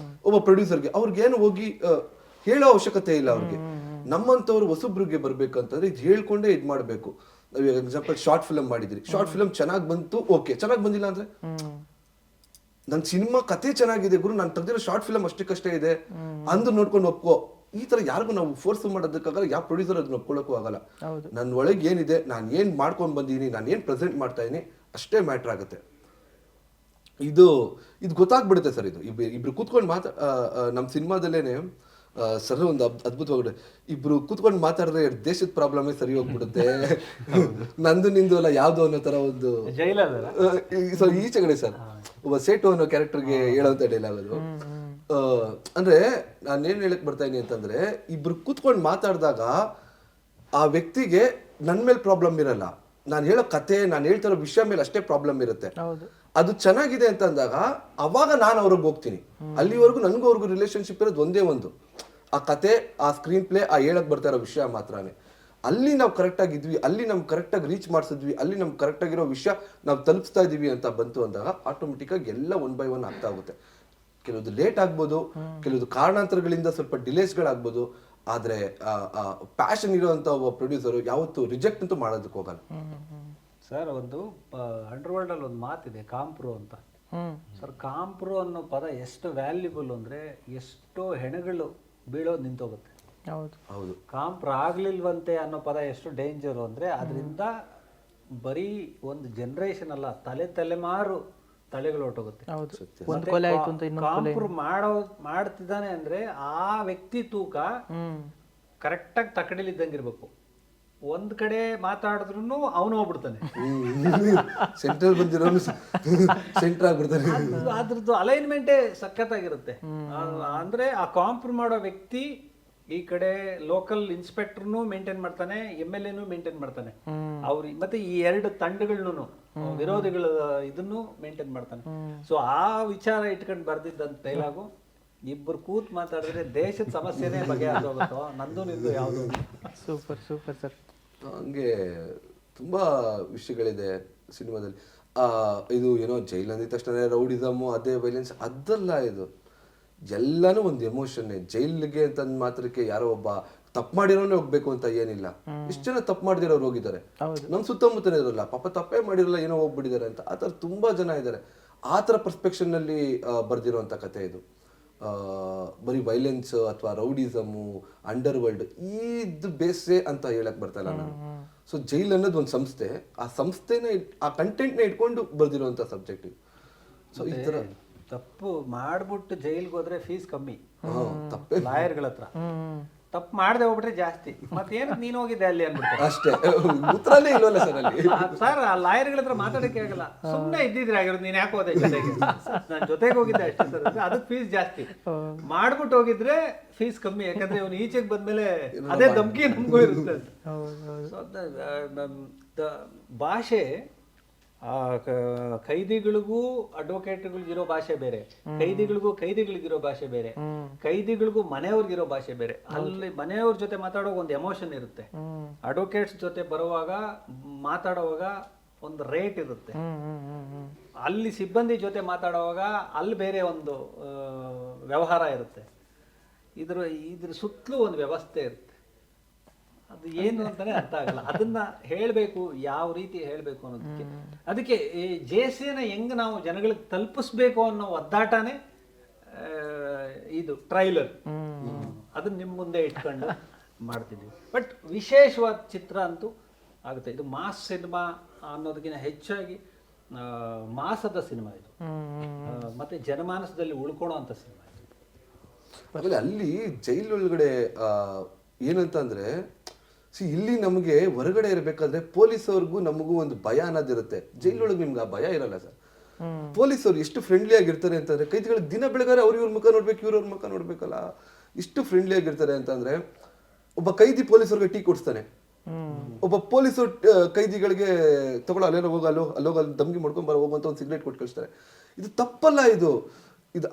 ಒಬ್ಬ ಪ್ರೊಡ್ಯೂಸರ್ಗೆ ಅವ್ರಿಗೇನು ಹೋಗಿ ಹೇಳೋ ಅವಶ್ಯಕತೆ ಇಲ್ಲ. ಅವ್ರಿಗೆ ನಮ್ಮಂತವ್ರು ಹೊಸಬ್ರಿಗೆ ಬರ್ಬೇಕಂತಂದ್ರೆ ಇದು ಹೇಳ್ಕೊಂಡೇ ಇದ್ ಮಾಡ್ಬೇಕು. ನಾವ್ ಎಕ್ಸಾಂಪಲ್ ಶಾರ್ಟ್ ಫಿಲಮ್ ಮಾಡಿದ್ರಿ, ಶಾರ್ಟ್ ಫಿಲಮ್ ಚೆನ್ನಾಗಿ ಬಂತು, ಓಕೆ. ಚೆನ್ನಾಗಿ ಬಂದಿಲ್ಲ ಅಂದ್ರೆ ನನ್ ಸಿನಿಮಾ ಕತೆ ಚೆನ್ನಾಗಿದೆ ಗುರು, ನಾನು ತೆಗ್ದಿರೋ ಶಾರ್ಟ್ ಫಿಲಮ್ ಅಷ್ಟಕ್ಕಷ್ಟೇ ಇದೆ ಅಂದು ನೋಡ್ಕೊಂಡು ಒಪ್ಕೋ. ಈ ತರ ಯಾರಿಗೂ ನಾವು ಫೋರ್ಸ್ ಮಾಡೋದಕ್ಕಾಗಲ್ಲ, ಯಾವ ಪ್ರೊಡ್ಯೂಸರ್ ಅದನ್ನ ಒಪ್ಕೊಳ್ಳೋಕ್ಕೂ ಆಗಲ್ಲ. ನನ್ನ ಒಳಗೆ ಏನಿದೆ, ನಾನು ಏನ್ ಮಾಡ್ಕೊಂಡ್ ಬಂದಿದ್ದೀನಿ, ನಾನು ಏನ್ ಪ್ರೆಸೆಂಟ್ ಮಾಡ್ತಾ ಇದೀನಿ ಅಷ್ಟೇ ಮ್ಯಾಟ್ರ್ ಆಗುತ್ತೆ. ಇದು ಗೊತ್ತಾಗ್ಬಿಡುತ್ತೆ ಸರ್. ಇದು ಇಬ್ರು ಕೂತ್ಕೊಂಡು ನಮ್ಮ ಸಿನಿಮಾದಲ್ಲೇನೆ ಸರ್ ಒಂದು ಅದ್ಭುತವಾಗಿದೆ. ಇಬ್ರು ಕೂತ್ಕೊಂಡು ಮಾತಾಡಿದ್ರೆ ದೇಶದ ಪ್ರಾಬ್ಲಮೇ ಸರಿ ಹೋಗ್ಬಿಡುತ್ತೆ. ನಂದು ನಿಂದು ಅಲ್ಲ ಯಾವ್ದು ಅನ್ನೋ ತರ ಒಂದು ಈಚೆಗಡೆ ಸರ್ ಒಬ್ಬ ಸೇಟು ಅನ್ನೋ ಕ್ಯಾರೆಕ್ಟರ್ಗೆ ಹೇಳೋಂಥ ಡೈಲಾಗ್ ಅದು. ಅಂದ್ರೆ ನಾನೇನು ಹೇಳಕ್ ಬರ್ತಾ ಇದೀನಿ ಅಂತಂದ್ರೆ, ಇಬ್ರು ಕೂತ್ಕೊಂಡು ಮಾತಾಡಿದಾಗ ಆ ವ್ಯಕ್ತಿಗೆ ನನ್ನ ಮೇಲೆ ಪ್ರಾಬ್ಲಮ್ ಇರಲ್ಲ, ನಾನು ಹೇಳೋ ಕತೆ, ನಾನು ಹೇಳ್ತಿರೋ ವಿಷಯ ಮೇಲೆ ಅಷ್ಟೇ ಪ್ರಾಬ್ಲಮ್ ಇರುತ್ತೆ. ಅದು ಚೆನ್ನಾಗಿದೆ ಅಂತ ಅಂದಾಗ ಅವಾಗ ನಾನು ಅವ್ರಿಗೆ ಹೋಗ್ತೀನಿ. ಅಲ್ಲಿವರೆಗೂ ನನಗೂ ಅವ್ರಿಗೂ ರಿಲೇಶನ್ಶಿಪ್ ಇರೋದು ಒಂದೇ ಒಂದು, ಆ ಕತೆ, ಆ ಸ್ಕ್ರೀನ್ ಪ್ಲೇ, ಆ ಹೇಳಕ್ ಬರ್ತಾ ಇರೋ ವಿಷಯ ಮಾತ್ರನೇ. ಅಲ್ಲಿ ನಾವು ಕರೆಕ್ಟಾಗಿ ಇದ್ವಿ, ಅಲ್ಲಿ ನಮ್ಗೆ ಕರೆಕ್ಟಾಗಿ ರೀಚ್ ಮಾಡಿಸಿದ್ವಿ, ಅಲ್ಲಿ ನಮ್ಗೆ ಕರೆಕ್ಟಾಗಿರೋ ವಿಷಯ ನಾವು ತಲುಪಿಸ್ತಾ ಇದೀವಿ ಅಂತ ಬಂತು ಅಂದಾಗ ಆಟೋಮೆಟಿಕ್ಕಾಗಿ ಎಲ್ಲ 1 by 1 ಆಗ್ತಾ ಹೋಗುತ್ತೆ. ಕೆಲವೊಂದು ಲೇಟ್ ಆಗ್ಬೋದು, ಕೆಲವೊಂದು ಕಾರಣಾಂತರಗಳಿಂದ ಸ್ವಲ್ಪ ಡಿಲೇಸ್ಗಳಾಗ್ಬೋದು, ಆದರೆ ಪ್ಯಾಷನ್ ಇರೋಂಥ ಒಬ್ಬ ಪ್ರೊಡ್ಯೂಸರು ಯಾವತ್ತೂ ರಿಜೆಕ್ಟ್ ಅಂತೂ ಮಾಡೋದಕ್ಕೆ ಹೋಗಲ್ಲ. ಸರ್, ಒಂದು ಅಂಡರ್ವರ್ಲ್ಡಲ್ಲಿ ಒಂದು ಮಾತಿದೆ, ಕಾಂಪ್ರೋ ಅಂತ. ಸರ್, ಕಾಂಪ್ರೋ ಅನ್ನೋ ಪದ ಎಷ್ಟು ವ್ಯಾಲ್ಯೂಬಲ್ ಅಂದರೆ ಎಷ್ಟೋ ಹೆಣಗಳು ಬೀಳೋದು ನಿಂತೋಗುತ್ತೆ. ಹೌದು. ಕಾಂಪ್ರೋ ಆಗ್ಲಿಲ್ವಂತೆ ಅನ್ನೋ ಪದ ಎಷ್ಟು ಡೇಂಜರು ಅಂದರೆ ಅದರಿಂದ ಬರೀ ಒಂದು ಜನರೇಷನ್ ಅಲ್ಲ, ತಲೆಮಾರು ತಲೆಗಳು ಹೊರಟೋಗುತ್ತೆ. ಕಾಂಪ್ರೋ ಮಾಡ್ತಿದ್ದಾನೆ ಅಂದ್ರೆ ಆ ವ್ಯಕ್ತಿ ತೂಕ ಕರೆಕ್ಟಾಗಿ ತಕಡಿಲಿದ್ದಂಗೆ ಇರ್ಬೇಕು. ಒಂದ್ ಕಡೆ ಮಾತಾಡಿದ್ರು ಅವನು ಹೋಗ್ಬಿಡ್ತಾನೆ, ಸೆಂಟ್ರಲ್ ಬಂದಿರೋನು ಸೆಂಟರ್ ಆಗ್ಬಿಡ್ತಾನೆ. ಅದ್ರದ್ದು ಅಲೈನ್ಮೆಂಟೇ ಸಖತ್ತಾಗಿರುತ್ತೆ. ಅಂದ್ರೆ ಆ ಕಾಂಪ್ರೋ ಮಾಡೋ ವ್ಯಕ್ತಿ ಈ ಕಡೆ ಲೋಕಲ್ ಇನ್ಸ್ಪೆಕ್ಟರ್ನು ಮೇಂಟೈನ್ ಮಾಡ್ತಾನೆ, MLA ಮೇಂಟೈನ್ ಮಾಡ್ತಾನೆ, ಅವ್ರು ಮತ್ತೆ ಈ 2 ತಂಡಗಳನ್ನು ವಿರೋಧಿಗಳ ಇದನ್ನು ಮೇಂಟೈನ್ ಮಾಡ್ತಾನೆ. ಸೊ ಆ ವಿಚಾರ ಇಟ್ಕೊಂಡು ಬರ್ದಿದ್ದಂತ ಡೈಲಾಗು, ಇಬ್ಬರು ಕೂತ್ ಮಾತಾಡಿದ್ರೆ ದೇಶದ ಸಮಸ್ಯೆನೇ ಬಗೆಹರಿಸೋಗುತ್ತೋ, ನಂದು ನಿಂದು ಯಾವುದು. Super super sir. ಹಂಗೆ ತುಂಬಾ ವಿಷಯಗಳಿದೆ ಸಿನಿಮಾದಲ್ಲಿ. ಇದು ಏನೋ ಜೈಲ್ ಅಂದಿದ ತಕ್ಷಣ ರೌಡಿಸಮು, ಅದೇ ವೈಲೆನ್ಸ್ ಅದಲ್ಲ. ಇದು ಎಲ್ಲಾನು ಒಂದು ಎಮೋಷನ್ನೇ. ಜೈಲ್ಗೆ ಅಂತ ಮಾತ್ರಕ್ಕೆ ಯಾರೋ ಒಬ್ಬ ತಪ್ಪು ಮಾಡಿರೋನೇ ಹೋಗ್ಬೇಕು ಅಂತ ಏನಿಲ್ಲ. ಇಷ್ಟು ಜನ ತಪ್ಪು ಮಾಡಿದಿರೋರು ಹೋಗಿದ್ದಾರೆ, ನಮ್ ಸುತ್ತಮುತ್ತನೇ ಇರೋಲ್ಲ, ಪಾಪ ತಪ್ಪೇ ಮಾಡಿರಲ್ಲ, ಏನೋ ಹೋಗ್ಬಿಟ್ಟಿದ್ದಾರೆ ಅಂತ. ಆ ಥರ ತುಂಬಾ ಜನ ಇದ್ದಾರೆ. ಆ ಥರ ಪರ್ಸ್ಪೆಕ್ಷನ್ ನಲ್ಲಿ ಬರ್ದಿರೋಂಥ ಕತೆ ಇದು. ಬರೀ ವೈಲೆನ್ಸ್ ಅಥವಾ ರೌಡಿಸಮು, ಅಂಡರ್ ವರ್ಲ್ಡ್ ಇದು ಬೇಸೆ ಅಂತ ಹೇಳಕ್ ಬರ್ತಾ ಇಲ್ಲ ನಾನು. ಸೊ ಜೈಲ್ ಅನ್ನೋದು ಒಂದು ಸಂಸ್ಥೆ, ಆ ಸಂಸ್ಥೆನ ಆ ಕಂಟೆಂಟ್ನ ಇಟ್ಕೊಂಡು ಬರ್ದಿರೋಂಥ ಸಬ್ಜೆಕ್ಟ್ ಇದು. ಸೊ ಈ ಥರ ತಪ್ಪು ಮಾಡ್ಬಿಟ್ಟು ಜೈಲ್ಗೆ ಹೋದ್ರೆ ಫೀಸ್ ಕಮ್ಮಿ ತಪ್ಪೇ, ಲಾಯರ್ಗಳ ಹತ್ರ. ತಪ್ಪು ಮಾಡದೆ ಹೋಗ್ಬಿಟ್ರೆ ಜಾಸ್ತಿ. ಮತ್ತೇನು ನೀನು ಹೋಗಿದ್ದೆ ಅಲ್ಲಿ ಅನ್ಬಿಟ್ಟು ಅಷ್ಟೇ, ಉತ್ತರನೇ ಇಲ್ವಲ್ಲ ಸರ್ ಅಲ್ಲಿ. ಸರ್, ಆ ಲಾಯರ್ಗಳ ಹತ್ರ ಮಾತಾಡಕ್ಕೆ ಆಗಲ್ಲ. ಸುಮ್ಮನೆ ಇದ್ದಿದ್ರೆ ಆಗಿರೋದು, ನೀನ್ ಯಾಕೆ ಹೋದೆ ಜೊತೆಗೆ, ನಾನು ಜೊತೆಗೆ ಹೋಗಿದ್ದೆ ಅಷ್ಟೇ ಸರ್, ಅದಕ್ಕೆ ಫೀಸ್ ಜಾಸ್ತಿ. ಮಾಡ್ಬಿಟ್ಟು ಹೋಗಿದ್ರೆ ಫೀಸ್ ಕಮ್ಮಿ, ಯಾಕಂದ್ರೆ ಇವನು ಈಚೆಗೆ ಬಂದ್ಮೇಲೆ ಅದೇ ಧಮ್ಕಿ ನಮಗೂ ಇರುತ್ತೆ. ಭಾಷೆ ಕೈದಿಗಳಿಗೂ ಅಡ್ವೊಕೇಟ್ಗಳಿಗಿರೋ ಭಾಷೆ ಬೇರೆ, ಕೈದಿಗಳಿಗಿರೋ ಭಾಷೆ ಬೇರೆ, ಕೈದಿಗಳಿಗೂ ಮನೆಯವ್ರಿಗಿರೋ ಭಾಷೆ ಬೇರೆ. ಅಲ್ಲಿ ಮನೆಯವ್ರ ಜೊತೆ ಮಾತಾಡೋವಾಗ ಒಂದು ಎಮೋಷನ್ ಇರುತ್ತೆ, ಅಡ್ವೊಕೇಟ್ಸ್ ಜೊತೆ ಬರುವಾಗ ಮಾತಾಡುವಾಗ ಒಂದು ರೇಟ್ ಇರುತ್ತೆ, ಅಲ್ಲಿ ಸಿಬ್ಬಂದಿ ಜೊತೆ ಮಾತಾಡುವಾಗ ಅಲ್ಲಿ ಬೇರೆ ಒಂದು ವ್ಯವಹಾರ ಇರುತ್ತೆ. ಇದ್ರ ಸುತ್ತಲೂ ಒಂದು ವ್ಯವಸ್ಥೆ ಇರುತ್ತೆ. ಅದು ಏನು ಅಂತಾನೆ ಅರ್ಥ ಆಗಲ್ಲ. ಅದನ್ನ ಹೇಳಬೇಕು, ಯಾವ ರೀತಿ ಹೇಳಬೇಕು ಅನ್ನೋದಕ್ಕೆ. ಅದಕ್ಕೆ ಈ JCನ ಹೆಂಗ್ ನಾವು ಜನಗಳಿಗೆ ತಲುಪಿಸ್ಬೇಕು ಅನ್ನೋ ಒದ್ದಾಟನೇ ಇದು ಟ್ರೈಲರ್. ಅದನ್ನ ನಿಮ್ಮ ಮುಂದೆ ಇಟ್ಕೊಂಡು ಮಾಡ್ತಿದ್ವಿ. ಬಟ್ ವಿಶೇಷವಾದ ಚಿತ್ರ ಅಂತೂ ಆಗುತ್ತೆ. ಇದು ಮಾಸ್ ಸಿನಿಮಾ ಅನ್ನೋದಕ್ಕಿಂತ ಹೆಚ್ಚಾಗಿ ಮಾಸದ ಸಿನಿಮಾ ಇದು, ಮತ್ತೆ ಜನಮಾನಸದಲ್ಲಿ ಉಳ್ಕೊಳ್ಳೋ ಸಿನಿಮಾ ಇದು. ಆಮೇಲೆ ಅಲ್ಲಿ ಜೈಲ್ ಒಳಗಡೆ ಏನಂತ ಅಂದ್ರೆ, ಇಲ್ಲಿ ನಮಗೆ ಹೊರಗಡೆ ಇರಬೇಕಾದ್ರೆ ಪೊಲೀಸವ್ರಿಗೂ ನಮಗೂ ಒಂದು ಭಯ ಅನ್ನೋದಿರುತ್ತೆ. ಜೈಲೊಳಗೆ ನಿಮ್ಗೆ ಆ ಭಯ ಇರಲ್ಲ ಸರ್. ಪೊಲೀಸವ್ರು ಎಷ್ಟು ಫ್ರೆಂಡ್ಲಿ ಆಗಿರ್ತಾರೆ ಅಂತಂದ್ರೆ, ಕೈದಿಗಳಿಗೆ ದಿನ ಬೆಳಗಾರೆ ಅವ್ರ ಮುಖ ನೋಡ್ಬೇಕು, ಇವ್ರವ್ರ ಮುಖ ನೋಡ್ಬೇಕಲ್ಲ, ಇಷ್ಟು ಫ್ರೆಂಡ್ಲಿ ಆಗಿರ್ತಾರೆ ಅಂತಂದ್ರೆ. ಒಬ್ಬ ಕೈದಿ ಪೊಲೀಸರಿಗೆ ಟೀ ಕೊಡಿಸ್ತಾನೆ, ಒಬ್ಬ ಪೊಲೀಸರು ಕೈದಿಗಳಿಗೆ ತಗೊಳ್ಳೋ ಅಲ್ಲೇನೋ ಹೋಗ ಅಲ್ಲೋಗ ದಮ್ಗಿ ಮಾಡ್ಕೊಂಡ್ ಬರೋ ಹೋಗುವಂತ ಒಂದು ಸಿಗರೇಟ್ ಕೊಟ್ಟು ಕಳಿಸ್ತಾರೆ. ಇದು ತಪ್ಪಲ್ಲ. ಇದು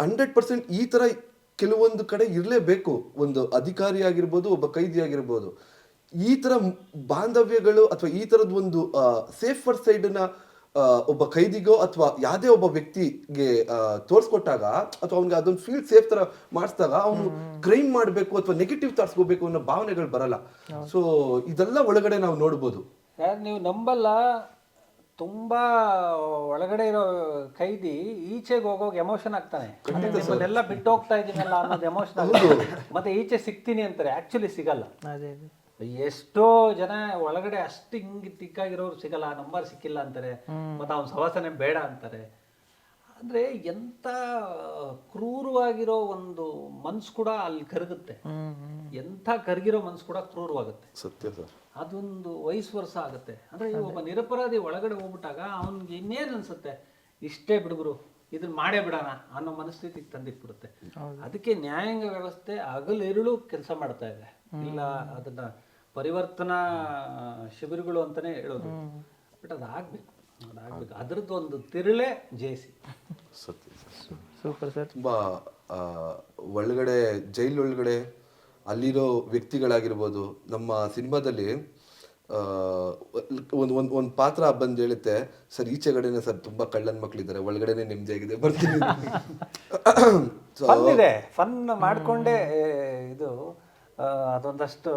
100% ಈ ತರ ಕೆಲವೊಂದು ಕಡೆ ಇರಲೇಬೇಕು. ಒಂದು ಅಧಿಕಾರಿ ಆಗಿರ್ಬೋದು, ಒಬ್ಬ ಕೈದಿ ಆಗಿರ್ಬೋದು, ಈ ತರ ಬಾಂಧವ್ಯಗಳು ಅಥವಾ ಈ ತರದ ಒಂದು ಸೇಫರ್ ಸೈಡ್ ನ ಒಬ್ಬ ಕೈದಿಗೋ ಅಥವಾ ಯಾವುದೇ ಒಬ್ಬ ವ್ಯಕ್ತಿಗೆ ತೋರ್ಸ್ಕೊಟ್ಟಾಗ, ಅಥವಾ ಅವ್ನಿಗೆ ಅದೊಂದು ಫೀಲ್ ಸೇಫ್ ತರ ಮಾಡಿಸಿದಾಗ ಅವನು ಕ್ರೈಮ್ ಮಾಡಬೇಕು ಅಥವಾ ನೆಗೆಟಿವ್ ತರ್ಸ್ಕೋಬೇಕು ಅನ್ನೋ ಭಾವನೆಗಳು ಬರಲ್ಲ. ಸೊ ಇದೆಲ್ಲ ಒಳಗಡೆ ನಾವು ನೋಡ್ಬೋದು. ನೀವು ನಂಬಲ್ಲ, ತುಂಬಾ ಒಳಗಡೆ ಇರೋ ಕೈದಿ ಈಚೆಗೆ ಹೋಗೋಗ ಎಮೋಷನ್ ಆಗ್ತಾನೆ. ಎಲ್ಲ ಬಿಟ್ಟು ಹೋಗ್ತಾ ಇದೀನಲ್ಲ ಅನ್ನೋದು ಎಮೋಷನ್ ಆಗುತ್ತೆ. ಮತ್ತೆ ಈಚೆ ಸಿಗ್ತೀನಿ ಅಂತಾರೆ, ಆಕ್ಚುಲಿ ಸಿಗಲ್ಲ. ಎಷ್ಟೋ ಜನ ಒಳಗಡೆ ಅಷ್ಟು ಹಿಂಗ್ ತಿಕ್ಕಾಗಿರೋರು ಸಿಗಲ್ಲ, ನಂಬರ್ ಸಿಕ್ಕಿಲ್ಲ ಅಂತಾರೆ, ಮತ್ತೆ ಅವ್ನ ಸವಾಸನೆ ಬೇಡ ಅಂತಾರೆ. ಅಂದ್ರೆ ಎಂತ ಕ್ರೂರವಾಗಿರೋ ಒಂದು ಮನ್ಸು ಕೂಡ ಅಲ್ಲಿ ಕರಗುತ್ತೆ. ಎಂಥ ಕರಗಿರೋ ಮನ್ಸು ಕೂಡ ಕ್ರೂರವಾಗುತ್ತೆ. ಸತ್ಯ ಸರ್. ಅದೊಂದು ವಯಸ್ಸು ವರ್ಷ ಆಗುತ್ತೆ. ಅಂದ್ರೆ ಒಬ್ಬ ನಿರಪರಾಧಿ ಒಳಗಡೆ ಹೋಗ್ಬಿಟ್ಟಾಗ ಅವ್ನಿಗೆ ಇನ್ನೇನು ಅನ್ಸುತ್ತೆ, ಇಷ್ಟೇ ಬಿಡುಗರು, ಇದನ್ನ ಮಾಡೇ ಬಿಡೋಣ ಅನ್ನೋ ಮನಸ್ಥಿತಿಗೆ ತಂದಿಟ್ಬಿಡುತ್ತೆ. ಅದಕ್ಕೆ ನ್ಯಾಯಾಂಗ ವ್ಯವಸ್ಥೆ ಹಗಲಿರುಳು ಕೆಲಸ ಮಾಡ್ತಾ ಇದೆ. ಇಲ್ಲ ಅದನ್ನ ಪರಿವರ್ತನಾ ಶಿಬಿರಗಳು ಅಂತಾನೆ ಹೇಳೋದು, ಬಟ್ ಅದಾಗಬೇಕು. ಅದ್ರದ್ದು ಒಂದು ತಿರುಳೇ ಜೇಸಿ. ಸತ್ಯ ಸೂಪರ್ ಸರ್. ತುಂಬ ಒಳಗಡೆ ಜೈಲ್ ಒಳಗಡೆ ಅಲ್ಲಿರೋ ವ್ಯಕ್ತಿಗಳಾಗಿರ್ಬೋದು. ನಮ್ಮ ಸಿನಿಮಾದಲ್ಲಿ ಒಂದು ಪಾತ್ರ ಬಂದು ಹೇಳುತ್ತೆ, ಸರ್ ಈಚೆಗಡೆನೆ ಸರ್ ತುಂಬಾ ಕಳ್ಳನ ಮಕ್ಳಿದ್ದಾರೆ, ಒಳಗಡೆನೆ ನೆಮ್ಮದಿಯಾಗಿದೆ, ಬರ್ತೀನಿ. ಫನ್ ಇದೆ, ಫನ್ ಮಾಡ್ಕೊಂಡೇ ಇದು ಅದೊಂದಷ್ಟು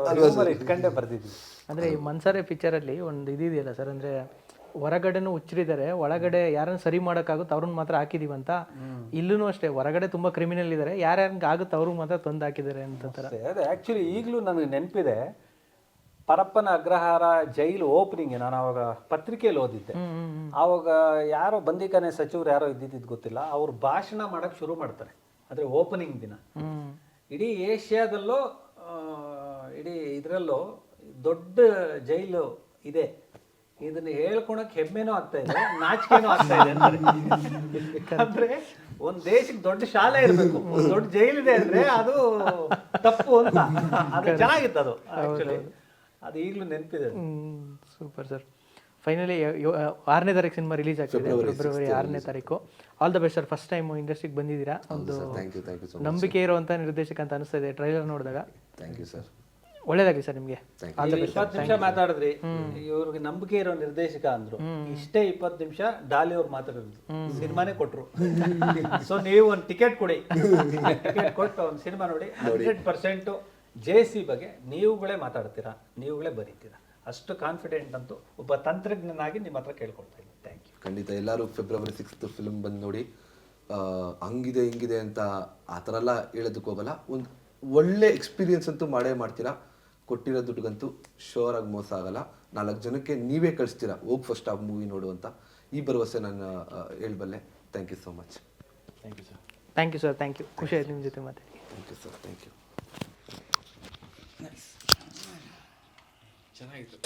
ಇಟ್ಕೊಂಡೇ ಬರ್ದಿದ್ವಿ. ಅಂದರೆ ಈ ಮನ್ಸರೆ ಪಿಕ್ಚರಲ್ಲಿ ಒಂದು ಇದಿದೆಯಲ್ಲ ಸರ್, ಅಂದರೆ ಹೊರಗಡೆನೂ ಹುಚ್ಚರಿದ್ದಾರೆ, ಒಳಗಡೆ ಯಾರನ್ನ ಸರಿ ಮಾಡೋಕ್ಕಾಗುತ್ತೆ ಅವ್ರನ್ನ ಮಾತ್ರ ಹಾಕಿದೀವಂತ. ಇಲ್ಲೂ ಅಷ್ಟೇ, ಹೊರಗಡೆ ತುಂಬ ಕ್ರಿಮಿನಲ್ ಇದ್ದಾರೆ, ಯಾರ್ಯಾರಿಗೆ ಆಗುತ್ತೆ ಅವ್ರಿಗೆ ಮಾತ್ರ ತಂದು ಹಾಕಿದ್ದಾರೆ ಅಂತ ಥರ. ಅದೇ ಆ್ಯಕ್ಚುಲಿ ಈಗಲೂ ನನಗೆ ನೆನಪಿದೆ, ಪರಪ್ಪನ ಅಗ್ರಹಾರ ಜೈಲು ಓಪನಿಂಗ್ ನಾನು ಅವಾಗ ಪತ್ರಿಕೆಯಲ್ಲಿ ಓದಿದ್ದೆ. ಆವಾಗ ಯಾರೋ ಬಂದಿಖಾನೆ ಸಚಿವರು ಯಾರೋ ಇದ್ದಿದ್ದು ಗೊತ್ತಿಲ್ಲ, ಅವ್ರು ಭಾಷಣ ಮಾಡೋಕ್ಕೆ ಶುರು ಮಾಡ್ತಾರೆ. ಅಂದರೆ ಓಪನಿಂಗ್ ದಿನ ಇಡೀ ಏಷ್ಯಾದಲ್ಲೂ ಇಡೀ ಇದರಲ್ಲೂ ದೊಡ್ಡ ಜೈಲು ಇದೆ, ಇದನ್ನ ಹೇಳ್ಕೊಳಕ್ ಹೆಮ್ಮೆನೂ ಆಗ್ತಾ ಇದೆ, ನಾಚಿಕೆನೂ ಆಗ್ತಾ ಇದೆ ಅಂತಾರೆ. ಅಂದ್ರೆ ಒಂದ್ ದೇಶಕ್ಕೆ ದೊಡ್ಡ ಶಾಲೆ ಇರಬೇಕು, ಒಂದ್ ದೊಡ್ಡ ಜೈಲಿದೆ ಅಂದ್ರೆ ಅದು ತಪ್ಪು ಅಂತ. ಅದು ಚೆನ್ನಾಗಿತ್ತು ಅದು ಆಕ್ಚುಲಿ, ಅದು ಈಗಲೂ ನೆನಪಿದೆ. Super sir. ಫೈನಲಿ 6ನೇ ತಾರೀಕು ಸಿನಿಮಾ ರಿಲೀಸ್ ಆಗ್ತಿದೆ, ಫೆಬ್ರವರಿ 6ನೇ ತಾರೀಕು. All the best sir, first time ಇಂಡಸ್ಟ್ರಿಗೆ ಬಂದಿದ್ದೀರಾ, ಒಂದು ನಂಬಿಕೆ ಇರುವಂತ ನಿರ್ದೇಶಕ ಅಂತ ಅನಿಸ್ತಾ ಇದೆ ಟ್ರೈಲರ್ ನೋಡಿದಾಗ. Thank you sir. ಒಳ್ಳೇದಾಗಿ ಸರ್ ನಿಮಗೆ. 20 ನಿಮಿಷ ಮಾತಾಡಿದ್ರಿ, ಇವ್ರಿಗೆ ನಂಬಿಕೆ ಇರೋ ನಿರ್ದೇಶಕ ಅಂದ್ರು. ಇಷ್ಟೇ 20 ನಿಮಿಷ ಡಾಲಿ ಅವ್ರು ಮಾತಾಡಿದ್ರು, ಸಿನಿಮಾನೇ ಕೊಟ್ರು. ಸೊ ನೀವು ಒಂದು ಟಿಕೆಟ್ ಕೊಡಿ, ಟಿಕೆಟ್ ಕೊಟ್ಟು ಒಂದು ಸಿನಿಮಾ ನೋಡಿ. 100% ಜೇಸಿ ಬಗ್ಗೆ ನೀವುಗಳೇ ಮಾತಾಡ್ತೀರಾ, ನೀವುಗಳೇ ಬರೀತೀರಾ, ಅಷ್ಟು ಕಾನ್ಫಿಡೆಂಟ್ ಅಂತೂ ಒಬ್ಬ ತಂತ್ರಜ್ಞನಾಗಿ ನಿಮ್ಮ ಹತ್ರ ಕೇಳ್ಕೊಳ್ತಾ ಇದ್ದೀನಿ. Thank you. ಖಂಡಿತ ಎಲ್ಲರೂ ಫೆಬ್ರವರಿ 6 ಫಿಲ್ಮ್ ಬಂದು ನೋಡಿ. ಹಂಗಿದೆ ಹಿಂಗಿದೆ ಅಂತ ಆ ಥರ ಎಲ್ಲ ಹೇಳೋದಕ್ಕೆ ಹೋಗಲ್ಲ, ಒಂದು ಒಳ್ಳೆ ಎಕ್ಸ್ಪೀರಿಯನ್ಸ್ ಅಂತೂ ಮಾಡೇ ಮಾಡ್ತೀರಾ. ಕೊಟ್ಟಿರೋ ದುಡ್ಡುಗಂತೂ ಶೋರ್ ಆಗಿ ಮೋಸ ಆಗಲ್ಲ. 4 ಜನಕ್ಕೆ ನೀವೇ ಕಳಿಸ್ತೀರಾ ಹೋಗಿ ಫಸ್ಟ್ ಆ ಮೂವಿ ನೋಡು ಅಂತ. ಈ ಭರವಸೆ ನಾನು ಹೇಳ್ಬಲ್ಲೆ. Thank you so much. Thank you sir. Thank you sir, thank you. ಖುಷಿ ಆಯ್ತು ನಿಮ್ಮ ಜೊತೆ ಮಾತಾಡಿ. Thank you sir, thank you. ಚೆನ್ನಾಗಿತ್ತು.